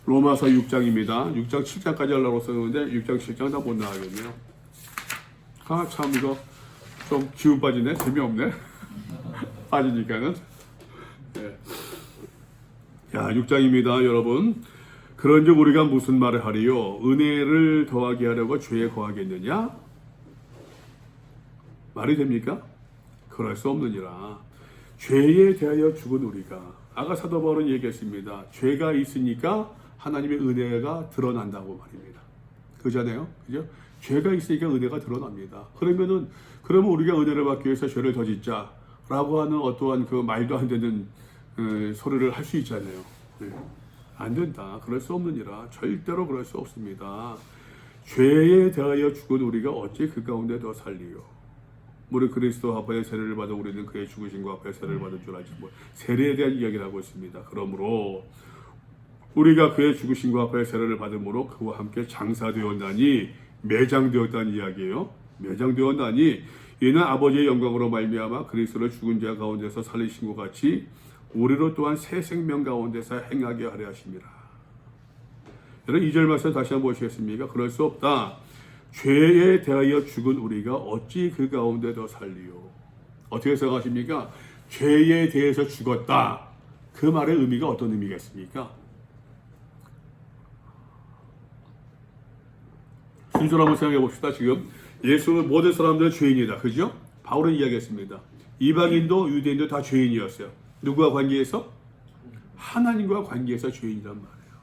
로마서 6장입니다. 6장 7장까지 하려고 썼는데 6장 7장 다 못 나가겠네요. 참 이거 좀 기운 빠지네. 재미없네. 빠지니까는. 네. 자, 6장입니다, 여러분. 그런즉 우리가 무슨 말을 하리요? 은혜를 더하게 하려고 죄에 거하겠느냐? 말이 됩니까? 그럴 수 없느니라. 죄에 대하여 죽은 우리가, 아까 사도 바울은 얘기했습니다. 죄가 있으니까 하나님의 은혜가 드러난다고 말입니다. 그잖아요, 그죠? 죄가 있으니까 은혜가 드러납니다. 그러면 우리가 은혜를 받기 위해서 죄를 더 짓자라고 하는 어떠한 그 말도 안 되는 소리를 할 수 있잖아요. 네. 안 된다. 그럴 수 없느니라. 절대로 그럴 수 없습니다. 죄에 대하여 죽은 우리가 어찌 그 가운데 더 살리요? 무릇 그리스도 합하여 세례를 받아 우리는 그의 죽으심과 합하여 세례를 받은 줄 알지. 세례에 대한 이야기를 하고 있습니다. 그러므로 우리가 그의 죽으심과 합하여 세례를 받음으로 그와 함께 장사되었나니, 매장되었다는 이야기예요. 매장되었나니 이는 아버지의 영광으로 말미암아 그리스도를 죽은 자 가운데서 살리신 것 같이 우리로 또한 새 생명 가운데서 행하게 하려 하심이라. 여러분 2절 말씀 다시 한번 보시겠습니까? 그럴 수 없다. 죄에 대하여 죽은 우리가 어찌 그 가운데 더 살리요? 어떻게 생각하십니까? 죄에 대해서 죽었다. 그 말의 의미가 어떤 의미겠습니까? 순서로 한번 생각해 봅시다. 지금 예수는 모든 사람들은 죄인이다. 그죠? 바울은 이야기했습니다. 이방인도 유대인도 다 죄인이었어요. 누구와 관계에서? 하나님과 관계에서 죄인이란 말이에요.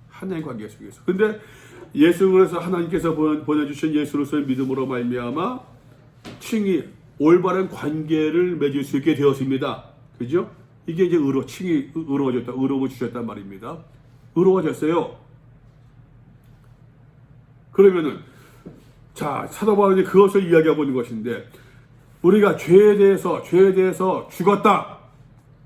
하나님 관계 속에서. 근데 예수, 그래서 하나님께서 보내주신 예수로서의 믿음으로 말미암아 칭이 올바른 관계를 맺을 수 있게 되었습니다. 그죠? 이게 이제 칭이 의로워졌다, 의로움을 주셨단 말입니다. 의로워졌어요. 그러면은, 자, 사도 바울이 그것을 이야기하고 있는 것인데, 우리가 죄에 대해서 죽었다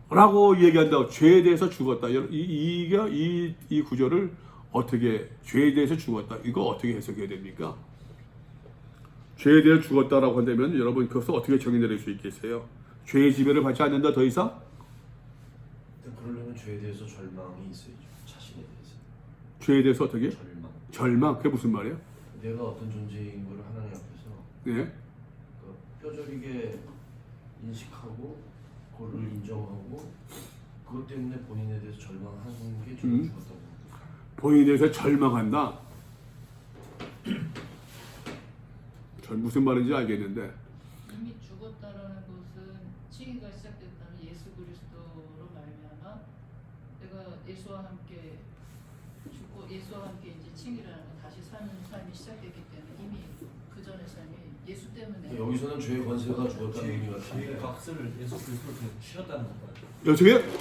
라고 얘기한다고, 죄에 대해서 죽었다. 이 구절을 어떻게, 죄에 대해서 죽었다, 이거 어떻게 해석해야 됩니까? 죄에 대해 죽었다라고 한다면 여러분 그것을 어떻게 정의 내릴 수 있겠어요? 죄의 지배를 받지 않는다 더 이상? 그러려면 죄에 대해서 절망이 있어야죠. 자신에 대해서. 죄에 대해서 어떻게? 절망. 그게 무슨 말이에요? 내가 어떤 존재인 걸 하나님 앞에서 네. 뼈저리게 인식하고 그걸 인정하고 그것 때문에 본인에 대해서 절망하는 게 저는 죽었다고. 본인에 대해서 절망한다. 무슨 말인지 알겠는데. 이미 죽었다라는 것은 칭의가 시작됐다는 예수 그리스도로 말미암아 내가 예수와 함께 죽고 예수와 함께 이제 칭의라는 다시 사는 삶이 시작됐기 때문에 이미 그 전의 삶이 예수 때문에. 여기서는 죄의 권세가 죽었다는 의미가 죄의 값을 예수 그리스도로 그냥 치렀다는 거예요.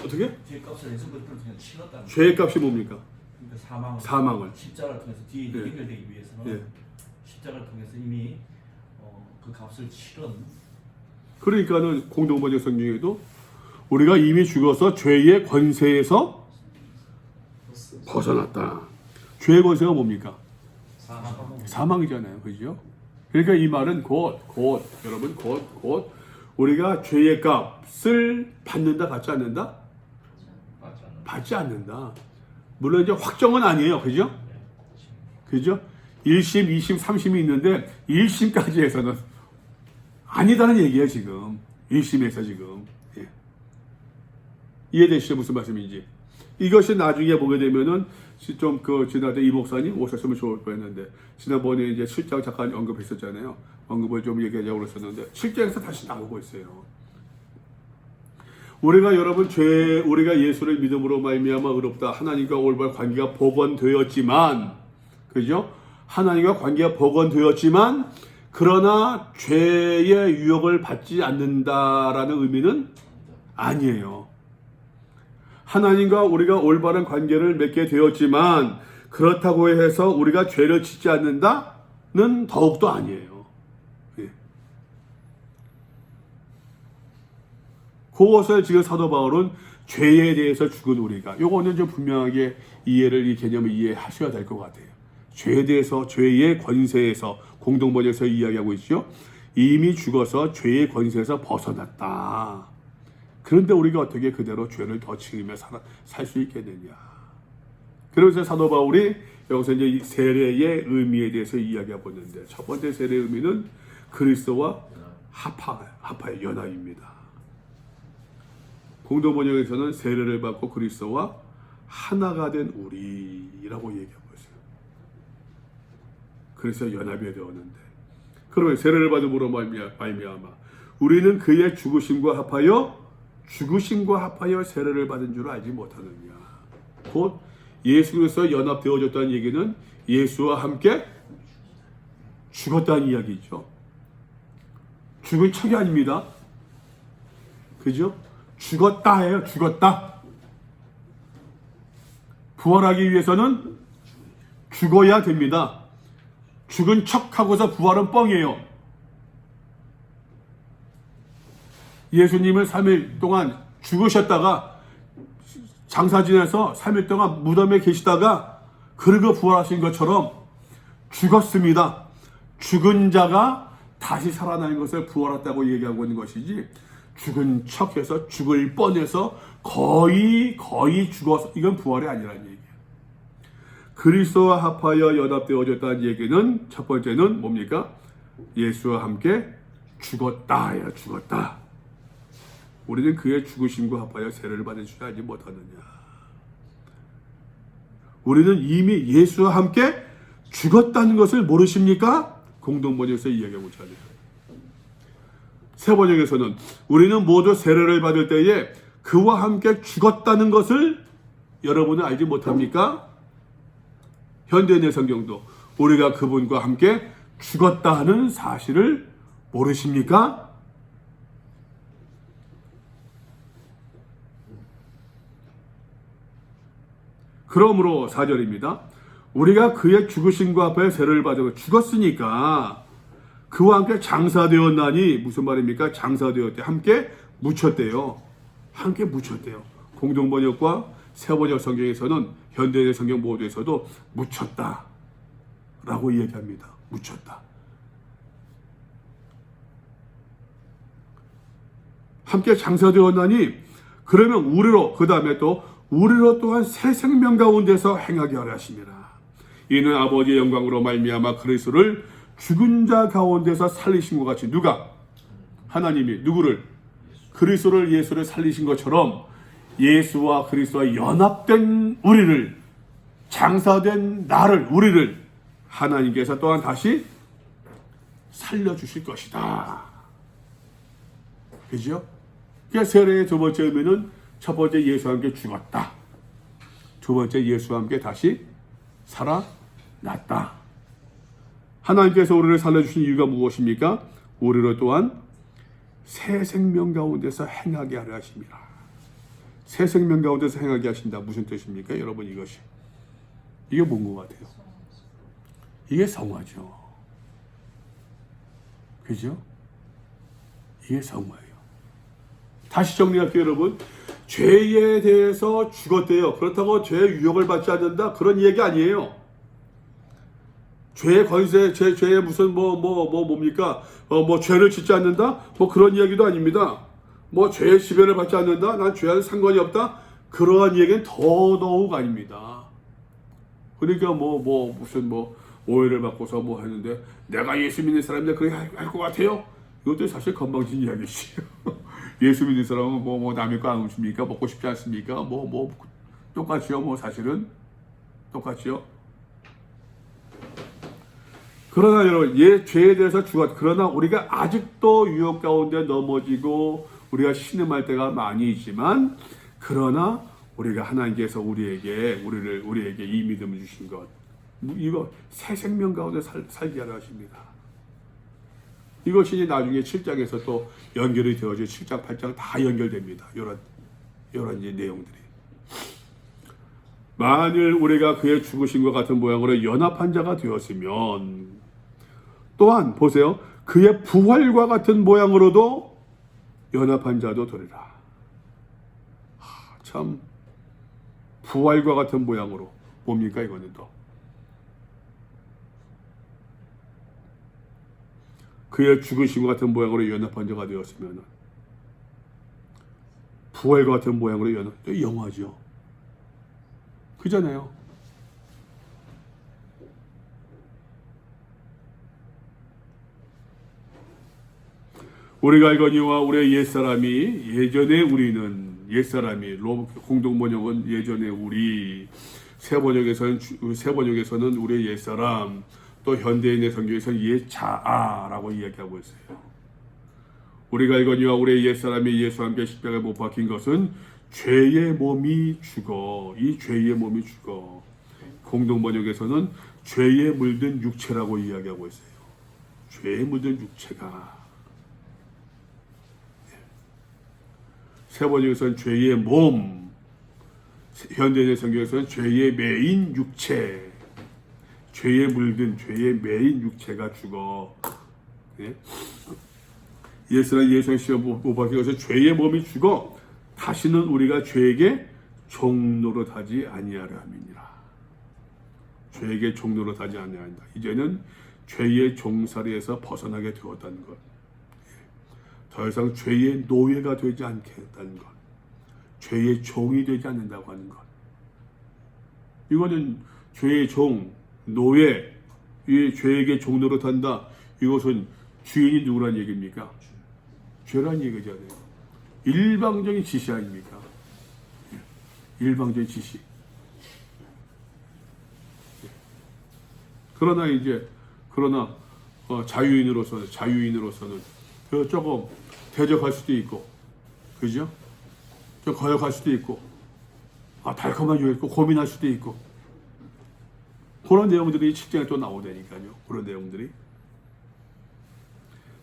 어떻게? 죄의 값을 예수 그리스도로 그냥 치렀다는 거예요. 죄의 값이 뭡니까? 그러니까 사망을. 십자가를 통해서 뒤에 네. 연결되기 위해서는 네. 십자가를 통해서 이미 그 값을 치른. 그러니까는 공동번역 성경에도 우리가 이미 죽어서 죄의 권세에서 벗어났다. 죄의 권세가 뭡니까? 사망이잖아요. 그죠? 그러니까 이 말은 곧 우리가 죄의 값을 받는다, 받지 않는다? 받지 않는다. 물론 이제 확정은 아니에요. 그죠? 그죠? 1심, 2심, 3심이 있는데 1심까지 해서는 아니다는 얘기예요, 지금. 1심에서 지금. 예. 이해되시죠? 무슨 말씀인지. 이것이 나중에 보게 되면은 좀 지난해 이 목사님 오셨으면 좋을 뻔했는데, 지난번에 이제 7장 잠깐 언급했었잖아요. 언급을 좀 얘기하자고 그랬었는데 7장에서 다시 나오고 있어요. 우리가 여러분 우리가 예수를 믿음으로 말미암아 의롭다. 하나님과 올바른 관계가 복원되었지만, 그죠? 하나님과 관계가 복원되었지만, 그러나 죄의 유혹을 받지 않는다라는 의미는 아니에요. 하나님과 우리가 올바른 관계를 맺게 되었지만 그렇다고 해서 우리가 죄를 짓지 않는다는 더욱도 아니에요. 예. 그것을 지금 사도 바울은 죄에 대해서 죽은 우리가, 요거는 좀 분명하게 이 개념을 이해하셔야 될 것 같아요. 죄에 대해서, 죄의 권세에서, 공동번역에서 이야기하고 있죠. 이미 죽어서 죄의 권세에서 벗어났다. 그런데 우리가 어떻게 그대로 죄를 더 지으며 살 수 있겠느냐. 그래서 사도 바울이 여기서 이제 이 세례의 의미에 대해서 이야기하고 있는데, 첫 번째 세례의 의미는 그리스도와 합하의 연합입니다. 공동 번역에서는 세례를 받고 그리스도와 하나가 된 우리라고 얘기하고 있어요. 그래서 연합이 되었는데, 그러면 세례를 받음으로 말미암아 우리는 그의 죽으심과 합하여 세례를 받은 줄 알지 못하느냐. 곧 예수 그리스도와 연합되어졌다는 얘기는 예수와 함께 죽었다는 이야기죠. 죽은 척이 아닙니다. 그죠? 죽었다예요. 죽었다. 부활하기 위해서는 죽어야 됩니다. 죽은 척하고서 부활은 뻥이에요. 예수님을 3일 동안 죽으셨다가 장사 지내서 3일 동안 무덤에 계시다가 그리고 부활하신 것처럼 죽었습니다. 죽은 자가 다시 살아나는 것을 부활했다고 얘기하고 있는 것이지, 죽은 척해서 죽을 뻔해서 거의 죽어서, 이건 부활이 아니라는 얘기예요. 그리스도와 합하여 연합되어졌다는 얘기는 첫 번째는 뭡니까? 예수와 함께 죽었다예요. 죽었다. 우리는 그의 죽으심과 합하여 세례를 받은 줄 알지 못하느냐. 우리는 이미 예수와 함께 죽었다는 것을 모르십니까? 공동번역에서 이야기하고 있잖아요. 세 번역에서는 우리는 모두 세례를 받을 때에 그와 함께 죽었다는 것을 여러분은 알지 못합니까? 현대인의 성경도 우리가 그분과 함께 죽었다 하는 사실을 모르십니까? 그러므로 4절입니다. 우리가 그의 죽으심과 합하여 세례를 받아 죽었으니까 그와 함께 장사되었나니, 무슨 말입니까? 장사되었대. 함께 묻혔대요. 함께 묻혔대요. 공동번역과 세번역 성경에서는, 현대의 성경 모두에서도 묻혔다 라고 얘기합니다. 묻혔다. 함께 장사되었나니, 그러면 우리로, 그 다음에 또 우리로 또한 새 생명 가운데서 행하게 하려 하심이라. 이는 아버지의 영광으로 말미암아 그리스도를 죽은 자 가운데서 살리신 것 같이, 누가? 하나님이 누구를? 그리스도를, 예수를 살리신 것처럼 예수와 그리스도와 연합된 우리를, 장사된 나를, 우리를 하나님께서 또한 다시 살려주실 것이다. 그죠? 그러니까 세례의 두 번째 의미는, 첫 번째 예수와 함께 죽었다. 두 번째 예수와 함께 다시 살아났다. 하나님께서 우리를 살려주신 이유가 무엇입니까? 우리로 또한 새 생명 가운데서 행하게 하려 하십니다. 새 생명 가운데서 행하게 하신다. 무슨 뜻입니까? 여러분, 이것이. 이게 뭔 것 같아요? 이게 성화죠. 그죠? 이게 성화예요. 다시 정리할게요, 여러분. 죄에 대해서 죽었대요. 그렇다고 죄의 유혹을 받지 않는다, 그런 얘기 아니에요. 죄의 권세, 죄의 무슨 뭡니까? 죄를 짓지 않는다? 그런 이야기도 아닙니다. 죄의 지배를 받지 않는다? 난 죄와는 상관이 없다? 그러한 얘기는 더더욱 아닙니다. 그러니까 무슨 오해를 받고서 했는데, 내가 예수 믿는 사람인데 그렇게 할 것 같아요? 이것도 사실 건방진 이야기지. 예수 믿는 사람은 남의 거 안 훔칩니까? 먹고 싶지 않습니까? 똑같이요. 사실은 똑같이요. 그러나 여러분, 죄에 대해서 그러나 우리가 아직도 유혹 가운데 넘어지고 우리가 신음할 때가 많이 있지만, 그러나 우리가 하나님께서 우리에게 이 믿음을 주신 것, 이거 새 생명 가운데 살게 하려 하십니다. 이것이 나중에 7장에서 또 연결이 되어져 7장, 8장 다 연결됩니다. 이런 이제 내용들이. 만일 우리가 그의 죽으심과 같은 모양으로 연합한 자가 되었으면, 또한 보세요. 그의 부활과 같은 모양으로도 연합한 자도 되리라. 참, 부활과 같은 모양으로. 뭡니까 이거는 또? 그의 죽으심과 같은 모양으로 연합한 자가 되었으면, 부활과 같은 모양으로 영화죠. 그잖아요. 우리가 알거니와 우리의 옛사람이 예전에 우리는 옛사람이 공동 번역은 예전에 우리 새 번역에서는 우리의 옛사람 또 현대인의 성경에서는 옛자아라고 이야기하고 있어요. 우리가 알거니와 우리의 옛사람이 예수와 함께 십자가에 못 박힌 것은 죄의 몸이 죽어 이 죄의 몸이 죽어 공동 번역에서는 죄에 물든 육체라고 이야기하고 있어요. 죄에 물든 육체가 새 번역에서는 죄의 몸, 현대인의 성경에서는 죄의 매인 육체, 죄에 물든 죄의 매인 육체가 죽어. 예? 예수는 예수의 십자가에 못 박힌 것은 죄의 몸이 죽어 다시는 우리가 죄에게 종노릇하지 아니하려 함이니라. 죄에게 종노릇하지 아니한다. 이제는 죄의 종살이에서 벗어나게 되었다는 것. 더 이상 죄의 노예가 되지 않겠다는 것. 죄의 종이 되지 않는다고 하는 것. 이거는 죄의 종, 노예, 이 죄에게 종노릇한다. 이것은 주인이 누구란 얘기입니까? 죄란 얘기잖아요. 일방적인 지시 아닙니까? 일방적인 지시. 그러나 자유인으로서는 조금 대적할 수도 있고, 그죠? 좀 거역할 수도 있고, 달콤한 유혹 고민할 수도 있고, 그런 내용들이 7장에 또 나오다니까요. 그런 내용들이.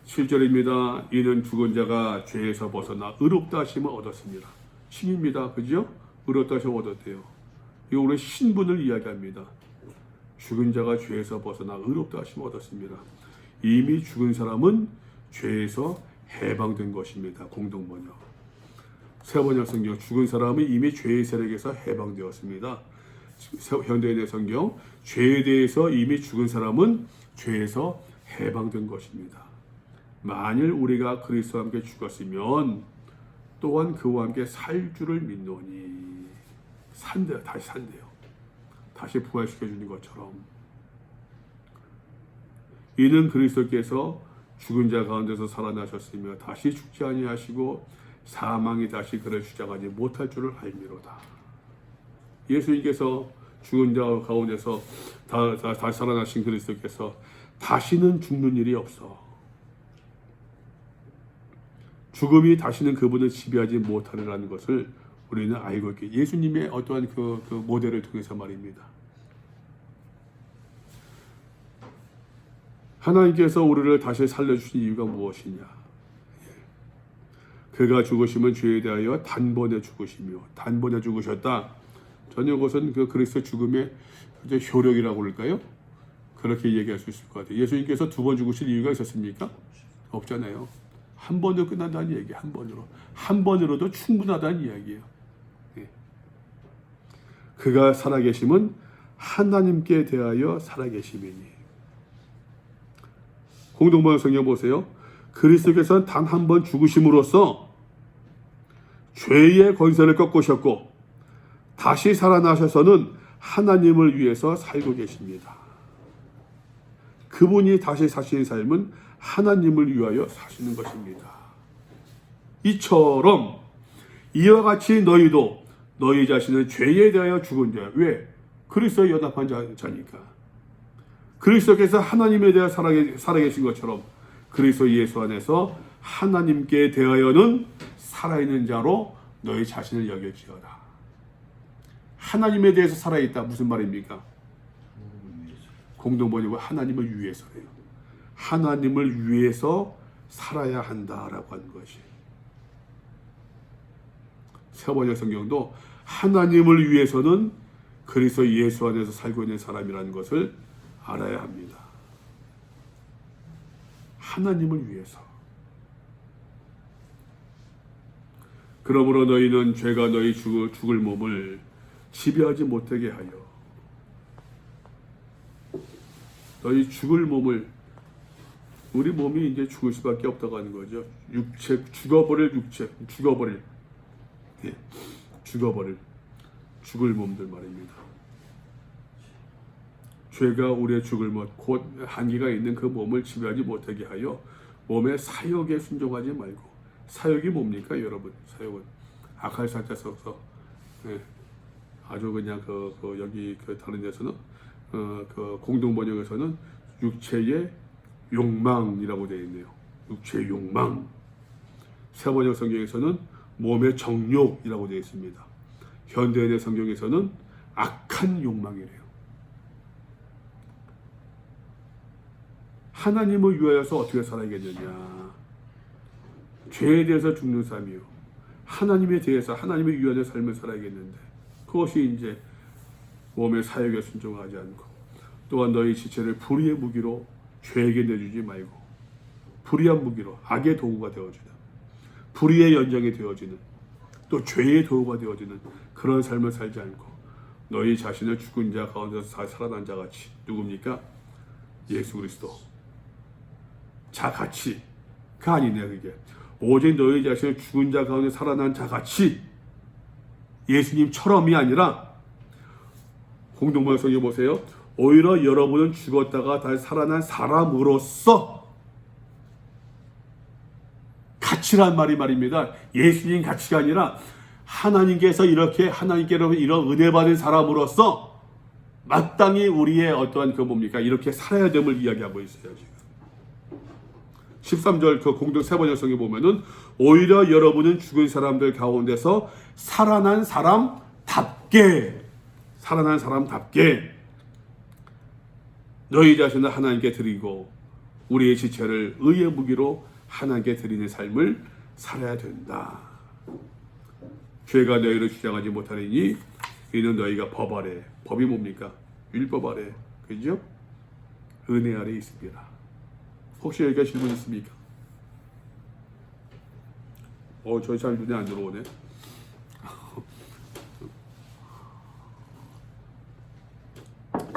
7절입니다. 이는 죽은 자가 죄에서 벗어나 의롭다 하심을 얻었습니다. 칭입니다. 그죠? 의롭다 하심을 얻었대요. 이거 우리 신분을 이야기합니다. 죽은 자가 죄에서 벗어나 의롭다 하심을 얻었습니다. 이미 죽은 사람은 죄에서 해방된 것입니다. 공동번역. 새번역 성경 죽은 사람은 이미 죄의 세력에서 해방되었습니다. 현대인의 성경 죄에 대해서 이미 죽은 사람은 죄에서 해방된 것입니다. 만일 우리가 그리스도와 함께 죽었으면 또한 그와 함께 살 줄을 믿노니 산대요. 다시 산대요. 다시 부활시켜 주는 것처럼 이는 그리스도께서 죽은 자 가운데서 살아나셨으며 다시 죽지 아니하시고 사망이 다시 그를 주장하지 못할 줄을 알미로다. 예수님께서 죽은 자 가운데서 다시 살아나신 그리스도께서 다시는 죽는 일이 없어. 죽음이 다시는 그분을 지배하지 못하리라는 것을 우리는 알고 있기. 예수님의 어떠한 그 모델을 통해서 말입니다. 하나님께서 우리를 다시 살려주신 이유가 무엇이냐? 그가 죽으심은 죄에 대하여 단번에 죽으시며 단번에 죽으셨다. 전혀 그것은 그 그리스도 죽음의 효력이라고 그럴까요? 그렇게 얘기할 수 있을 것 같아요. 예수님께서 두 번 죽으실 이유가 있었습니까? 없잖아요. 한 번으로 끝난다는 얘기예요. 한 번으로도 충분하다는 이야기예요. 그가 살아계심은 하나님께 대하여 살아계심이니. 공동번역 성경 보세요. 그리스도께서는 단 한 번 죽으심으로써 죄의 권세를 꺾으셨고 다시 살아나셔서는 하나님을 위해서 살고 계십니다. 그분이 다시 사시는 삶은 하나님을 위하여 사시는 것입니다. 이처럼 이와 같이 너희도 너희 자신을 죄에 대하여 죽은 자. 왜? 그리스도에 연합한 자니까. 그리스도께서 하나님에 대하여 살아계신 것처럼 그리스도 예수 안에서 하나님께 대하여는 살아있는 자로 너희 자신을 여길지어다. 하나님에 대해서 살아있다. 무슨 말입니까? 공동번역은 하나님을 위해서래요. 하나님을 위해서 살아야 한다라고 하는 것이. 새번역 성경도 하나님을 위해서는 그리스도 예수 안에서 살고 있는 사람이라는 것을 알아야 합니다. 하나님을 위해서. 그러므로 너희는 죄가 너희 죽을 몸을 지배하지 못하게 하여 너희 죽을 몸을 우리 몸이 이제 죽을 수밖에 없다고 하는 거죠. 죽어버릴 죽을 몸들 말입니다. 죄가 우리의 죽을 몸, 곧 한계가 있는 그 몸을 지배하지 못하게 하여 몸의 사욕에 순종하지 말고. 사욕이 뭡니까, 여러분? 사욕은 악할 사자 써서 예, 아주 그냥 여기 다른 데서는 그 공동 번역에서는 육체의 욕망이라고 되어 있네요. 육체의 욕망. 새 번역 성경에서는 몸의 정욕이라고 되어 있습니다. 현대인의 성경에서는 악한 욕망이래요. 하나님을 위하여서 어떻게 살아야겠느냐? 죄에 대해서 죽는 삶이요. 하나님에 대해서 하나님을 위하여 삶을 살아야겠는데 그것이 이제 몸의 사욕에 순종하지 않고 또한 너희 지체를 불의의 무기로 죄에게 내주지 말고 불의한 무기로 악의 도구가 되어지는 불의의 연장이 되어지는 또 죄의 도구가 되어지는 그런 삶을 살지 않고 너희 자신을 죽은 자 가운데서 살아난 자같이 누굽니까? 예수 그리스도 자같이가 아니네 그게 오직 너희 자신을 죽은 자 가운데 살아난 자같이 예수님처럼이 아니라 공동번역성에 보세요. 오히려 여러분은 죽었다가 다시 살아난 사람으로서 가치란 말입니다. 예수님 가치가 아니라 하나님께서 이렇게 하나님께로 이런 은혜 받은 사람으로서 마땅히 우리의 어떠한 이렇게 살아야 됨을 이야기하고 있어요. 지금 13절 그 공동 세 번역성에 보면은 오히려 여러분은 죽은 사람들 가운데서 살아난 사람답게 너희 자신을 하나님께 드리고 우리의 지체를 의의 무기로 하나님께 드리는 삶을 살아야 된다. 죄가 너희를 주장하지 못하리니 이는 너희가 법 아래, 법이 뭡니까? 율법 아래, 그죠? 은혜 아래 있습니다. 혹시 여기가 질문 있습니까? 저희 잘 눈에 안 들어오네.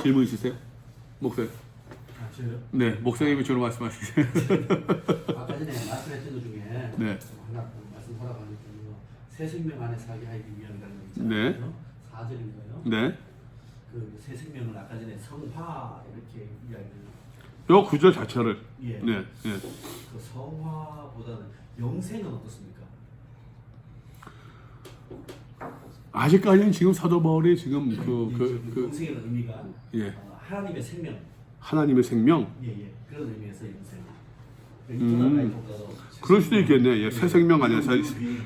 질문 있으세요? 목사님. 저요? 네, 목사님이 주로 말씀하시세요. 아까 전에 말씀했던 것 중에 네. 하나 말씀하라고 하니까요. 새 생명 안에 살게 하기 위함이라는 거 네. 있잖아요. 4절인가요? 네. 그 새 생명은 아까 전에 성화 이렇게 이야기를 요 구절 자체를. 예. 네. 네. 그 성화보다는 영생은 어떻습니까? 아직까지는 지금 사도 바울이 지금 영생의 의미가 예. 하나님의 생명. 하나님의 생명. 예. 그런 의미에서 영생. 그럴 수도 있겠네. 예. 새 생명 안에서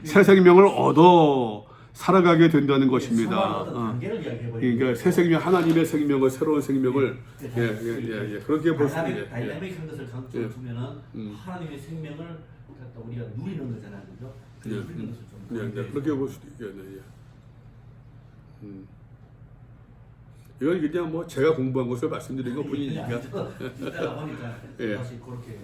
새 생명을 얻어 살아가게 된다는 것입니다. 단계를 이야기해버리고. 그러니까 새 생명, 하나님의 생명을 새로운 생명을 예. 그렇게 볼 수 있네. 다이나믹한 것을 강조를 두면은 하나님의 생명을 갖다 우리가 누리는 거잖아요, 그죠? 누리는 것을 좀 그렇게 볼 수도 있겠네. 이건 그냥 뭐 제가 공부한 것을 말씀드린 것 뿐이니까. 이따가 보니까 예. 다시 그렇게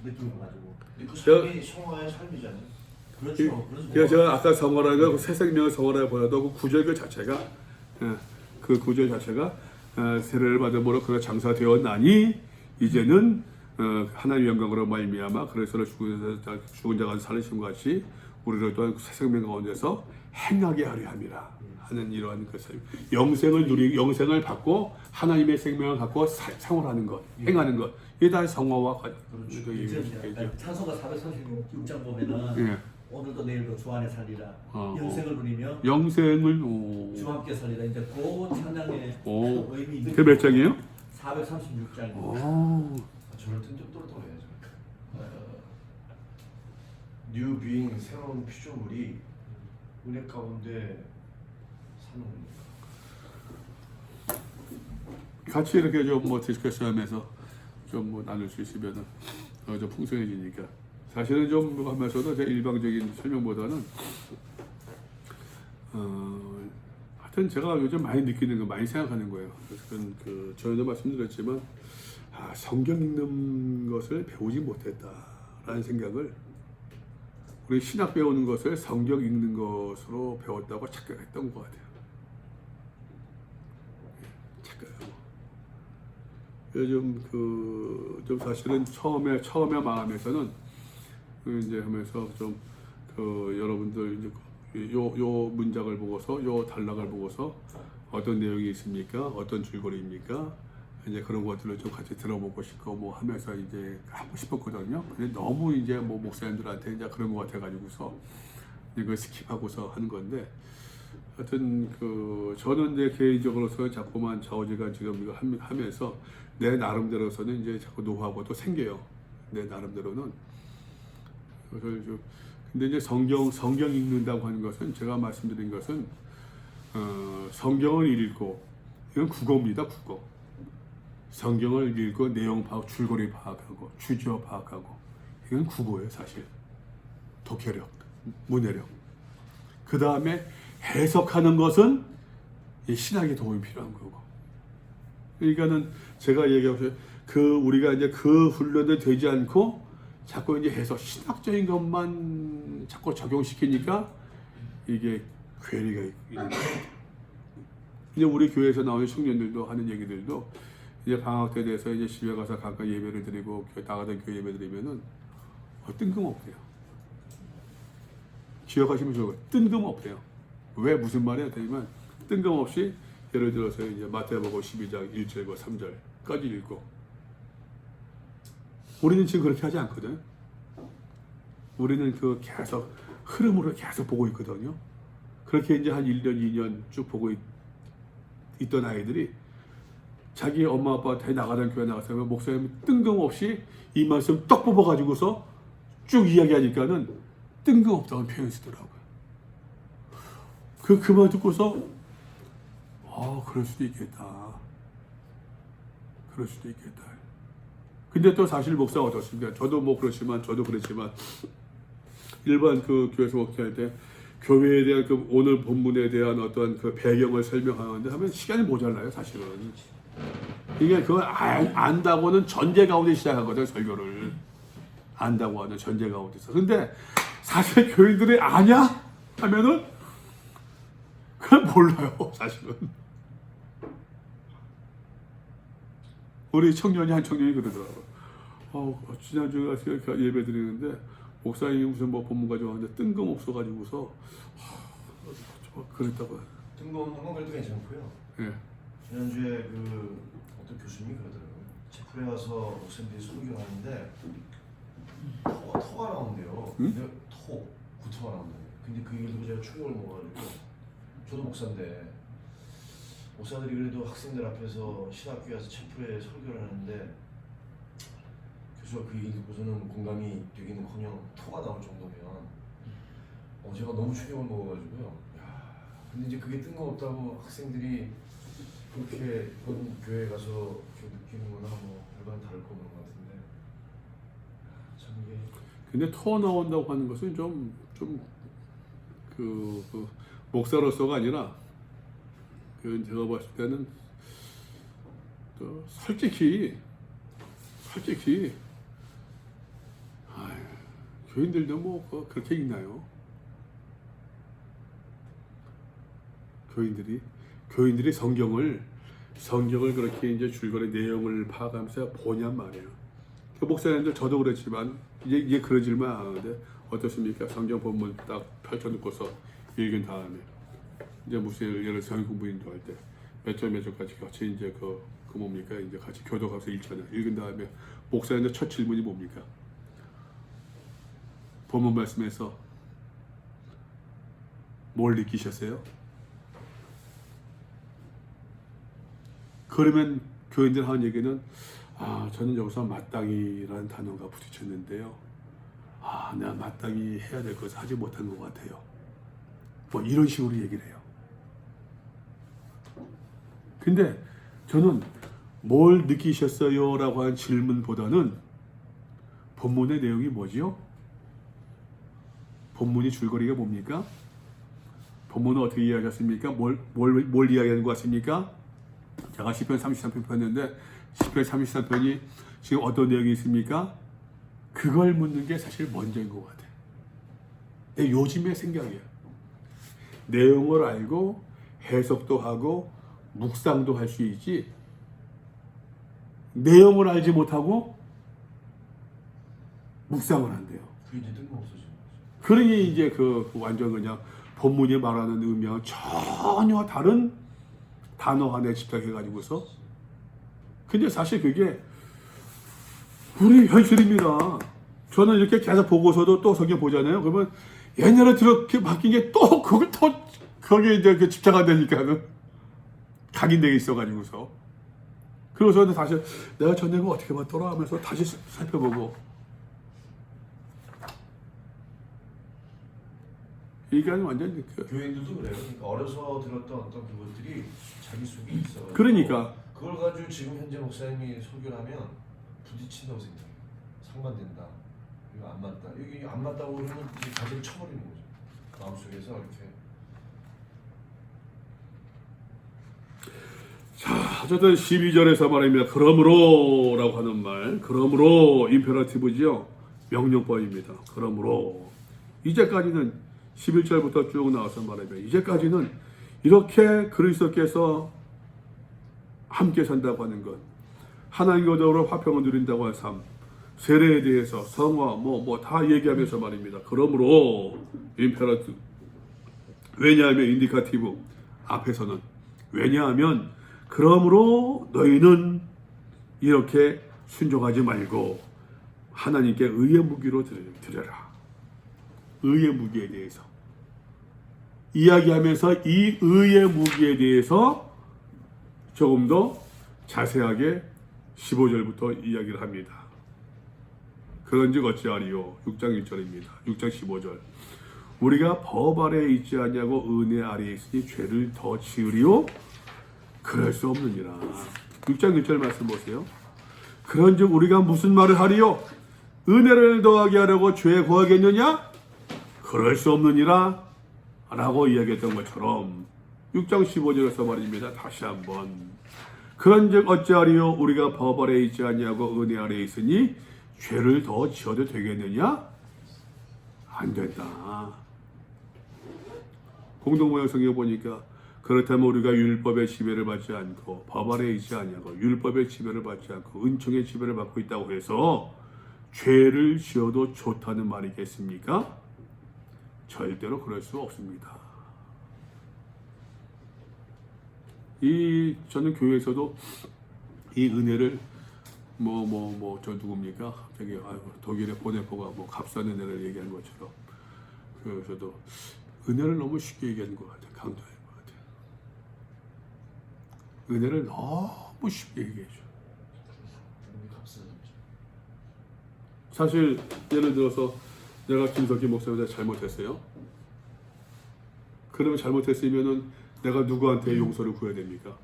느낌을 가지고. 그 삶이 성화의 삶이잖아요. 그렇죠. 그래서 제가 아까 성화라고 새 생명을 성화라고 보다도 그 구절 그 자체가 그 구절 자체가 세례를 받음으로 그가 장사되었나니 이제는 하나님의 영광으로 말미암아 그래서 죽은 자가 살리신 것 같이 우리를 또한 새 생명 가운데서 행하게 하려 함이라 하는 이러한 그 영생을 누리고 영생을 받고 하나님의 생명을 갖고 생활하는 것, 행하는 것 이게 다 성화와 그렇죠. 찬송가 436장 보면은 오늘도 내일도 주 안에 살리라. 영생을 누리며 영생을 주 함께 살리라. 이제 그 찬양의 의미. 그 몇 장이에요? 436장. 저를 뜬적 똘똘해야죠. 뉴 비잉 새로운 피조물이 은혜 가운데 사는 겁니다. 같이 이렇게 좀 디스커션하면서 좀 나눌 수 있으면은 좀 풍성해지니까 사실은 좀 하면서도 제 일방적인 설명보다는 하여튼 제가 요즘 많이 느끼는 거 많이 생각하는 거예요. 그래서 전에도 말씀드렸지만 성경 읽는 것을 배우지 못했다라는 생각을 우리 신학 배우는 것을 성경 읽는 것으로 배웠다고 착각했던 것 같아요. 착각하고 요즘 좀 사실은 처음에 마음에서는 이제 하면서 좀 여러분들 이제 요 문장을 보고서 요 단락을 보고서 어떤 내용이 있습니까? 어떤 줄거리입니까? 이제 그런 것들을 좀 같이 들어보고 싶고 뭐 하면서 이제 하고 싶었거든요. 근데 너무 이제 뭐 목사님들한테 이제 그런 것 같아가지고서 이거 스킵하고서 하는 건데, 하여튼 그 저는 이제 개인적으로서 자꾸만 저지가 지금 이거 하면서 내 나름대로서는 이제 자꾸 노하우가 또 생겨요. 내 나름대로는. 그래서 근데 이제 성경 읽는다고 하는 것은 제가 말씀드린 것은 성경을 읽고 이건 국어입니다. 국어. 성경을 읽고 내용 파악, 줄거리 파악하고 주저 파악하고 이건 국어예요. 사실 독해력, 문해력. 그 다음에 해석하는 것은 이 신학의 도움이 필요한 거고. 그러니까는 제가 얘기하고 우리가 이제 그 훈련이 되지 않고 자꾸 이제 해서 신학적인 것만 자꾸 적용시키니까 이게 괴리가 있는 거예요. 이제 우리 교회에서 나오는 청년들도 하는 얘기들도 이제 방학 때 돼서 이제 집에 가서 각각 예배를 드리고 나가던 교회 예배 드리면은 뜬금없대요. 기억하시면 좋을 거예요. 뜬금없대요. 왜 무슨 말이야? 되면 뜬금없이 예를 들어서 이제 마태복음 12장 1절과 3절까지 읽고, 우리는 지금 그렇게 하지 않거든. 우리는 그 계속 흐름으로 계속 보고 있거든요. 그렇게 이제 한 1년, 2년 쭉 보고 있던 아이들이 자기 엄마 아빠한테 나가던 교회 나가서 목사님이 뜬금없이 이 말씀 떡 뽑아가지고서 쭉 이야기하니까는 뜬금없다는 표현을 쓰더라고요. 그 말 듣고서 그럴 수도 있겠다. 그럴 수도 있겠다. 근데 또 사실 목사가 어떻습니까? 저도 그렇지만 일반 그 교회에서 목회할 때 교회에 대한 그 오늘 본문에 대한 어떤 그 배경을 설명하는데 하면 시간이 모자라요, 사실은. 이게 그걸 안다고는 전제 가운데 시작하거든, 설교를. 안다고 하는 전제 가운데서. 근데 사실 교인들이 아냐? 하면은 그걸 몰라요, 사실은. 우리 한 청년이 그러더라고요. 지난주에 예배 드리는데 목사님이 무슨 뭐 본문 가져왔는데 뜬금없어가지고서 그랬다고. 뜬금없는 건 그래도 괜찮고요. 예. 지난주에 그 어떤 교수님이 그러더라고요. 제풀에 와서 목사님들이 설교하는데 토가 나온대요. 응? 근데 구토가 나온대요. 근데 그 얘기를 듣고 제가 충격을 먹어가지고, 저도 목사인데 목사들이 그래도 학생들 앞에서 신학교에 와서 채플에 설교를 하는데 교수가 그 얘기 듣고서는 공감이 되기는커녕 토가 나올 정도면 제가 너무 충격을 먹어가지고요. 근데 이제 그게 뜬금없다고 학생들이 그렇게 본 교회에 가서 이렇게 느끼는구나, 뭐 별반 다를 거 없는 것 같은데, 참 이게. 근데 토 나온다고 하는 것은 그 목사로서가 아니라 제가 봤을 때는 또 솔직히 교인들도 뭐 그렇게 있나요? 교인들이 성경을 그렇게 이제 줄거리 내용을 파악하면서 보냔 말이에요. 그 목사님들 저도 그렇지만 이제 그러질만 않은데 어떻습니까? 성경 본문 딱 펼쳐놓고서 읽은 다음에 이제 무슨 예를 성경 공부 인도할 때 몇 절까지 같이 이제 그 뭡니까? 이제 같이 교독하면서 읽잖아요. 읽은 다음에 목사님들 첫 질문이 뭡니까? 본문 말씀에서 뭘 느끼셨어요? 그러면 교인들 하는 얘기는 저는 여기서 마땅히라는 단어가 부딪혔는데요. 내가 마땅히 해야 될 것을 하지 못한 것 같아요. 뭐 이런 식으로 얘기를 해요. 근데 저는 뭘 느끼셨어요? 라고 한 질문보다는 본문의 내용이 뭐지요? 본문이 줄거리가 뭡니까? 본문은 어떻게 이야기하셨습니까? 뭘 이야기하는 것 같습니까? 제가 시편 33편 폈는데 시편 33편이 지금 어떤 내용이 있습니까? 그걸 묻는 게 사실 먼저인 것 같아요. 내 요즘의 생각이에요. 내용을 알고 해석도 하고 묵상도 할 수 있지, 내용을 알지 못하고 묵상을 한대요. 그게 이제 뜬금없어지는 거죠. 그러니 이제 완전 그냥 본문이 말하는 의미와 전혀 다른 단어 하나에 집착해가지고서 근데 사실 그게 우리 현실입니다. 저는 이렇게 계속 보고서도 또 성경 보잖아요. 그러면 옛날에 그렇게 바뀐 게 또 그걸 또 거기에 이제 그 집착 안 되니까는 각인되어 있어가지고서. 그래서 다시 내가 저 내가 어떻게 봤더라 하면서 다시 살펴보고. 이게 완전 그 교인들도 그래요. 그러니까 어려서 들었던 어떤 그것들이 자기 속에 있어요. 그러니까. 그걸 가지고 지금 현재 목사님이 설교를 하면 부딪힌다고 생각해요. 상반된다. 이거 안 맞다. 여기 안 맞다고 그러면 이제 가지를 쳐버리는 거죠. 마음속에서 이렇게. 자, 어쨌든 12절에서 말입니다. 그러므로라고 하는 말. 그러므로 임페라티브지요. 명령법입니다. 그러므로 이제까지는 11절부터 쭉 나와서 말합니다. 이제까지는 이렇게 그리스도께서 함께 산다고 하는 것, 하나님과 더불어 화평을 누린다고 하는 삶, 세례에 대해서 성화 뭐 다 얘기하면서 말입니다. 그러므로 임페라티브, 왜냐하면 인디카티브 앞에서는, 왜냐하면 그러므로 너희는 이렇게 순종하지 말고 하나님께 의의 무기로 드려라. 의의 무기에 대해서 이야기하면서 이 의의 무기에 대해서 조금 더 자세하게 15절부터 이야기를 합니다. 그런즉 어찌하리요? 6장 1절입니다. 6장 15절. 우리가 법 아래에 있지 않냐고 은혜 아래에 있으니 죄를 더 지으리요? 그럴 수 없느니라. 6장 1절 말씀 보세요. 그런즉 우리가 무슨 말을 하리요? 은혜를 더하게 하려고 죄에 거하겠느냐? 그럴 수 없느니라 라고 이야기했던 것처럼 6장 15절에서 말입니다. 다시 한번. 그런즉 어찌하리요? 우리가 법 아래에 있지 않냐고 은혜 아래에 있으니 죄를 더 지어도 되겠느냐? 안 된다. 공동모양 성경 보니까 그렇다면 우리가 율법의 지배를 받지 않고 법 아래에 있지 않냐고 율법의 지배를 받지 않고 은총의 지배를 받고 있다고 해서 죄를 지어도 좋다는 말이겠습니까? 절대로 그럴 수 없습니다. 저는 교회에서도 이 은혜를 저 누굽니까? 저기 독일의 보네포가 값싼 은혜를 얘기한 것처럼 그래서도 은혜를 너무 쉽게 얘기하는 것 같아요. 강조하는 것 같아요. 은혜를 너무 쉽게 얘기해줘. 사실 예를 들어서 내가 김석기 목사님한테 잘못했어요. 그러면 잘못했으면은 내가 누구한테 용서를 구해야 됩니까?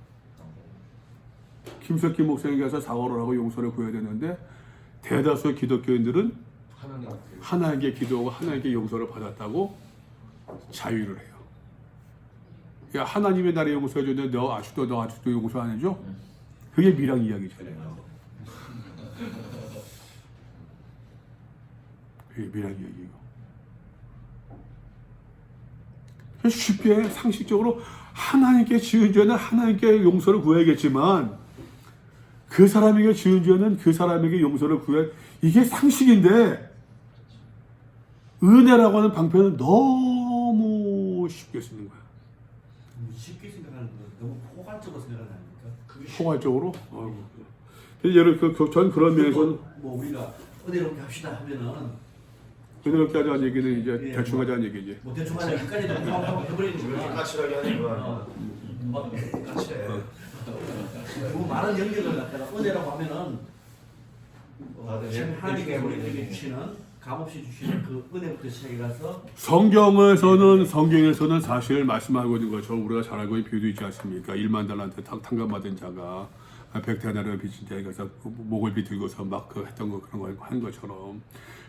김석기 목사님께 가서 사과를 하고 용서를 구해야 되는데 대다수 기독교인들은 하나님께 기도하고 하나님께 용서를 받았다고 자유를 해요. 야, 하나님의 나라에 용서해 주는데 너 아직도 용서 안 해줘? 그게 미랑 이야기잖아요. 그게 미랑 이야기고. 쉽게 상식적으로 하나님께 지은 죄는 하나님께 용서를 구해야겠지만 그 사람에게 지은 죄는 그 사람에게 용서를 구해. 이게 상식인데 은혜라고 하는 방편은 너무 쉽게 쓰는 거야. 쉽게 생각하는 거 너무 포괄적으로 생각하는 아닙니까? 포괄적으로? 예를 전 그런 면에서는 우리가 은혜롭게 합시다 하면은 은혜롭게 하자는 얘기는 이제 대충 하자는 얘기지. 대충 하자 여기까지도 해버리는 거야. 까칠하게 하는 거야. 까칠해. 많은 영역을 갖다가 은혜라고 하면은 하나님께 우리에게 주시는 값없이 주시는 그 은혜부터 시작해 가서 성경에서는 사실 말씀하고 있는 것처럼 우리가 잘 알고 있는 비유도 있지 않습니까? 1만 달란트 탕감받은 자가 100데나리온을 빚진 자에 가서 목을 비틀고서 막 했던 거 그런 거 하는 것처럼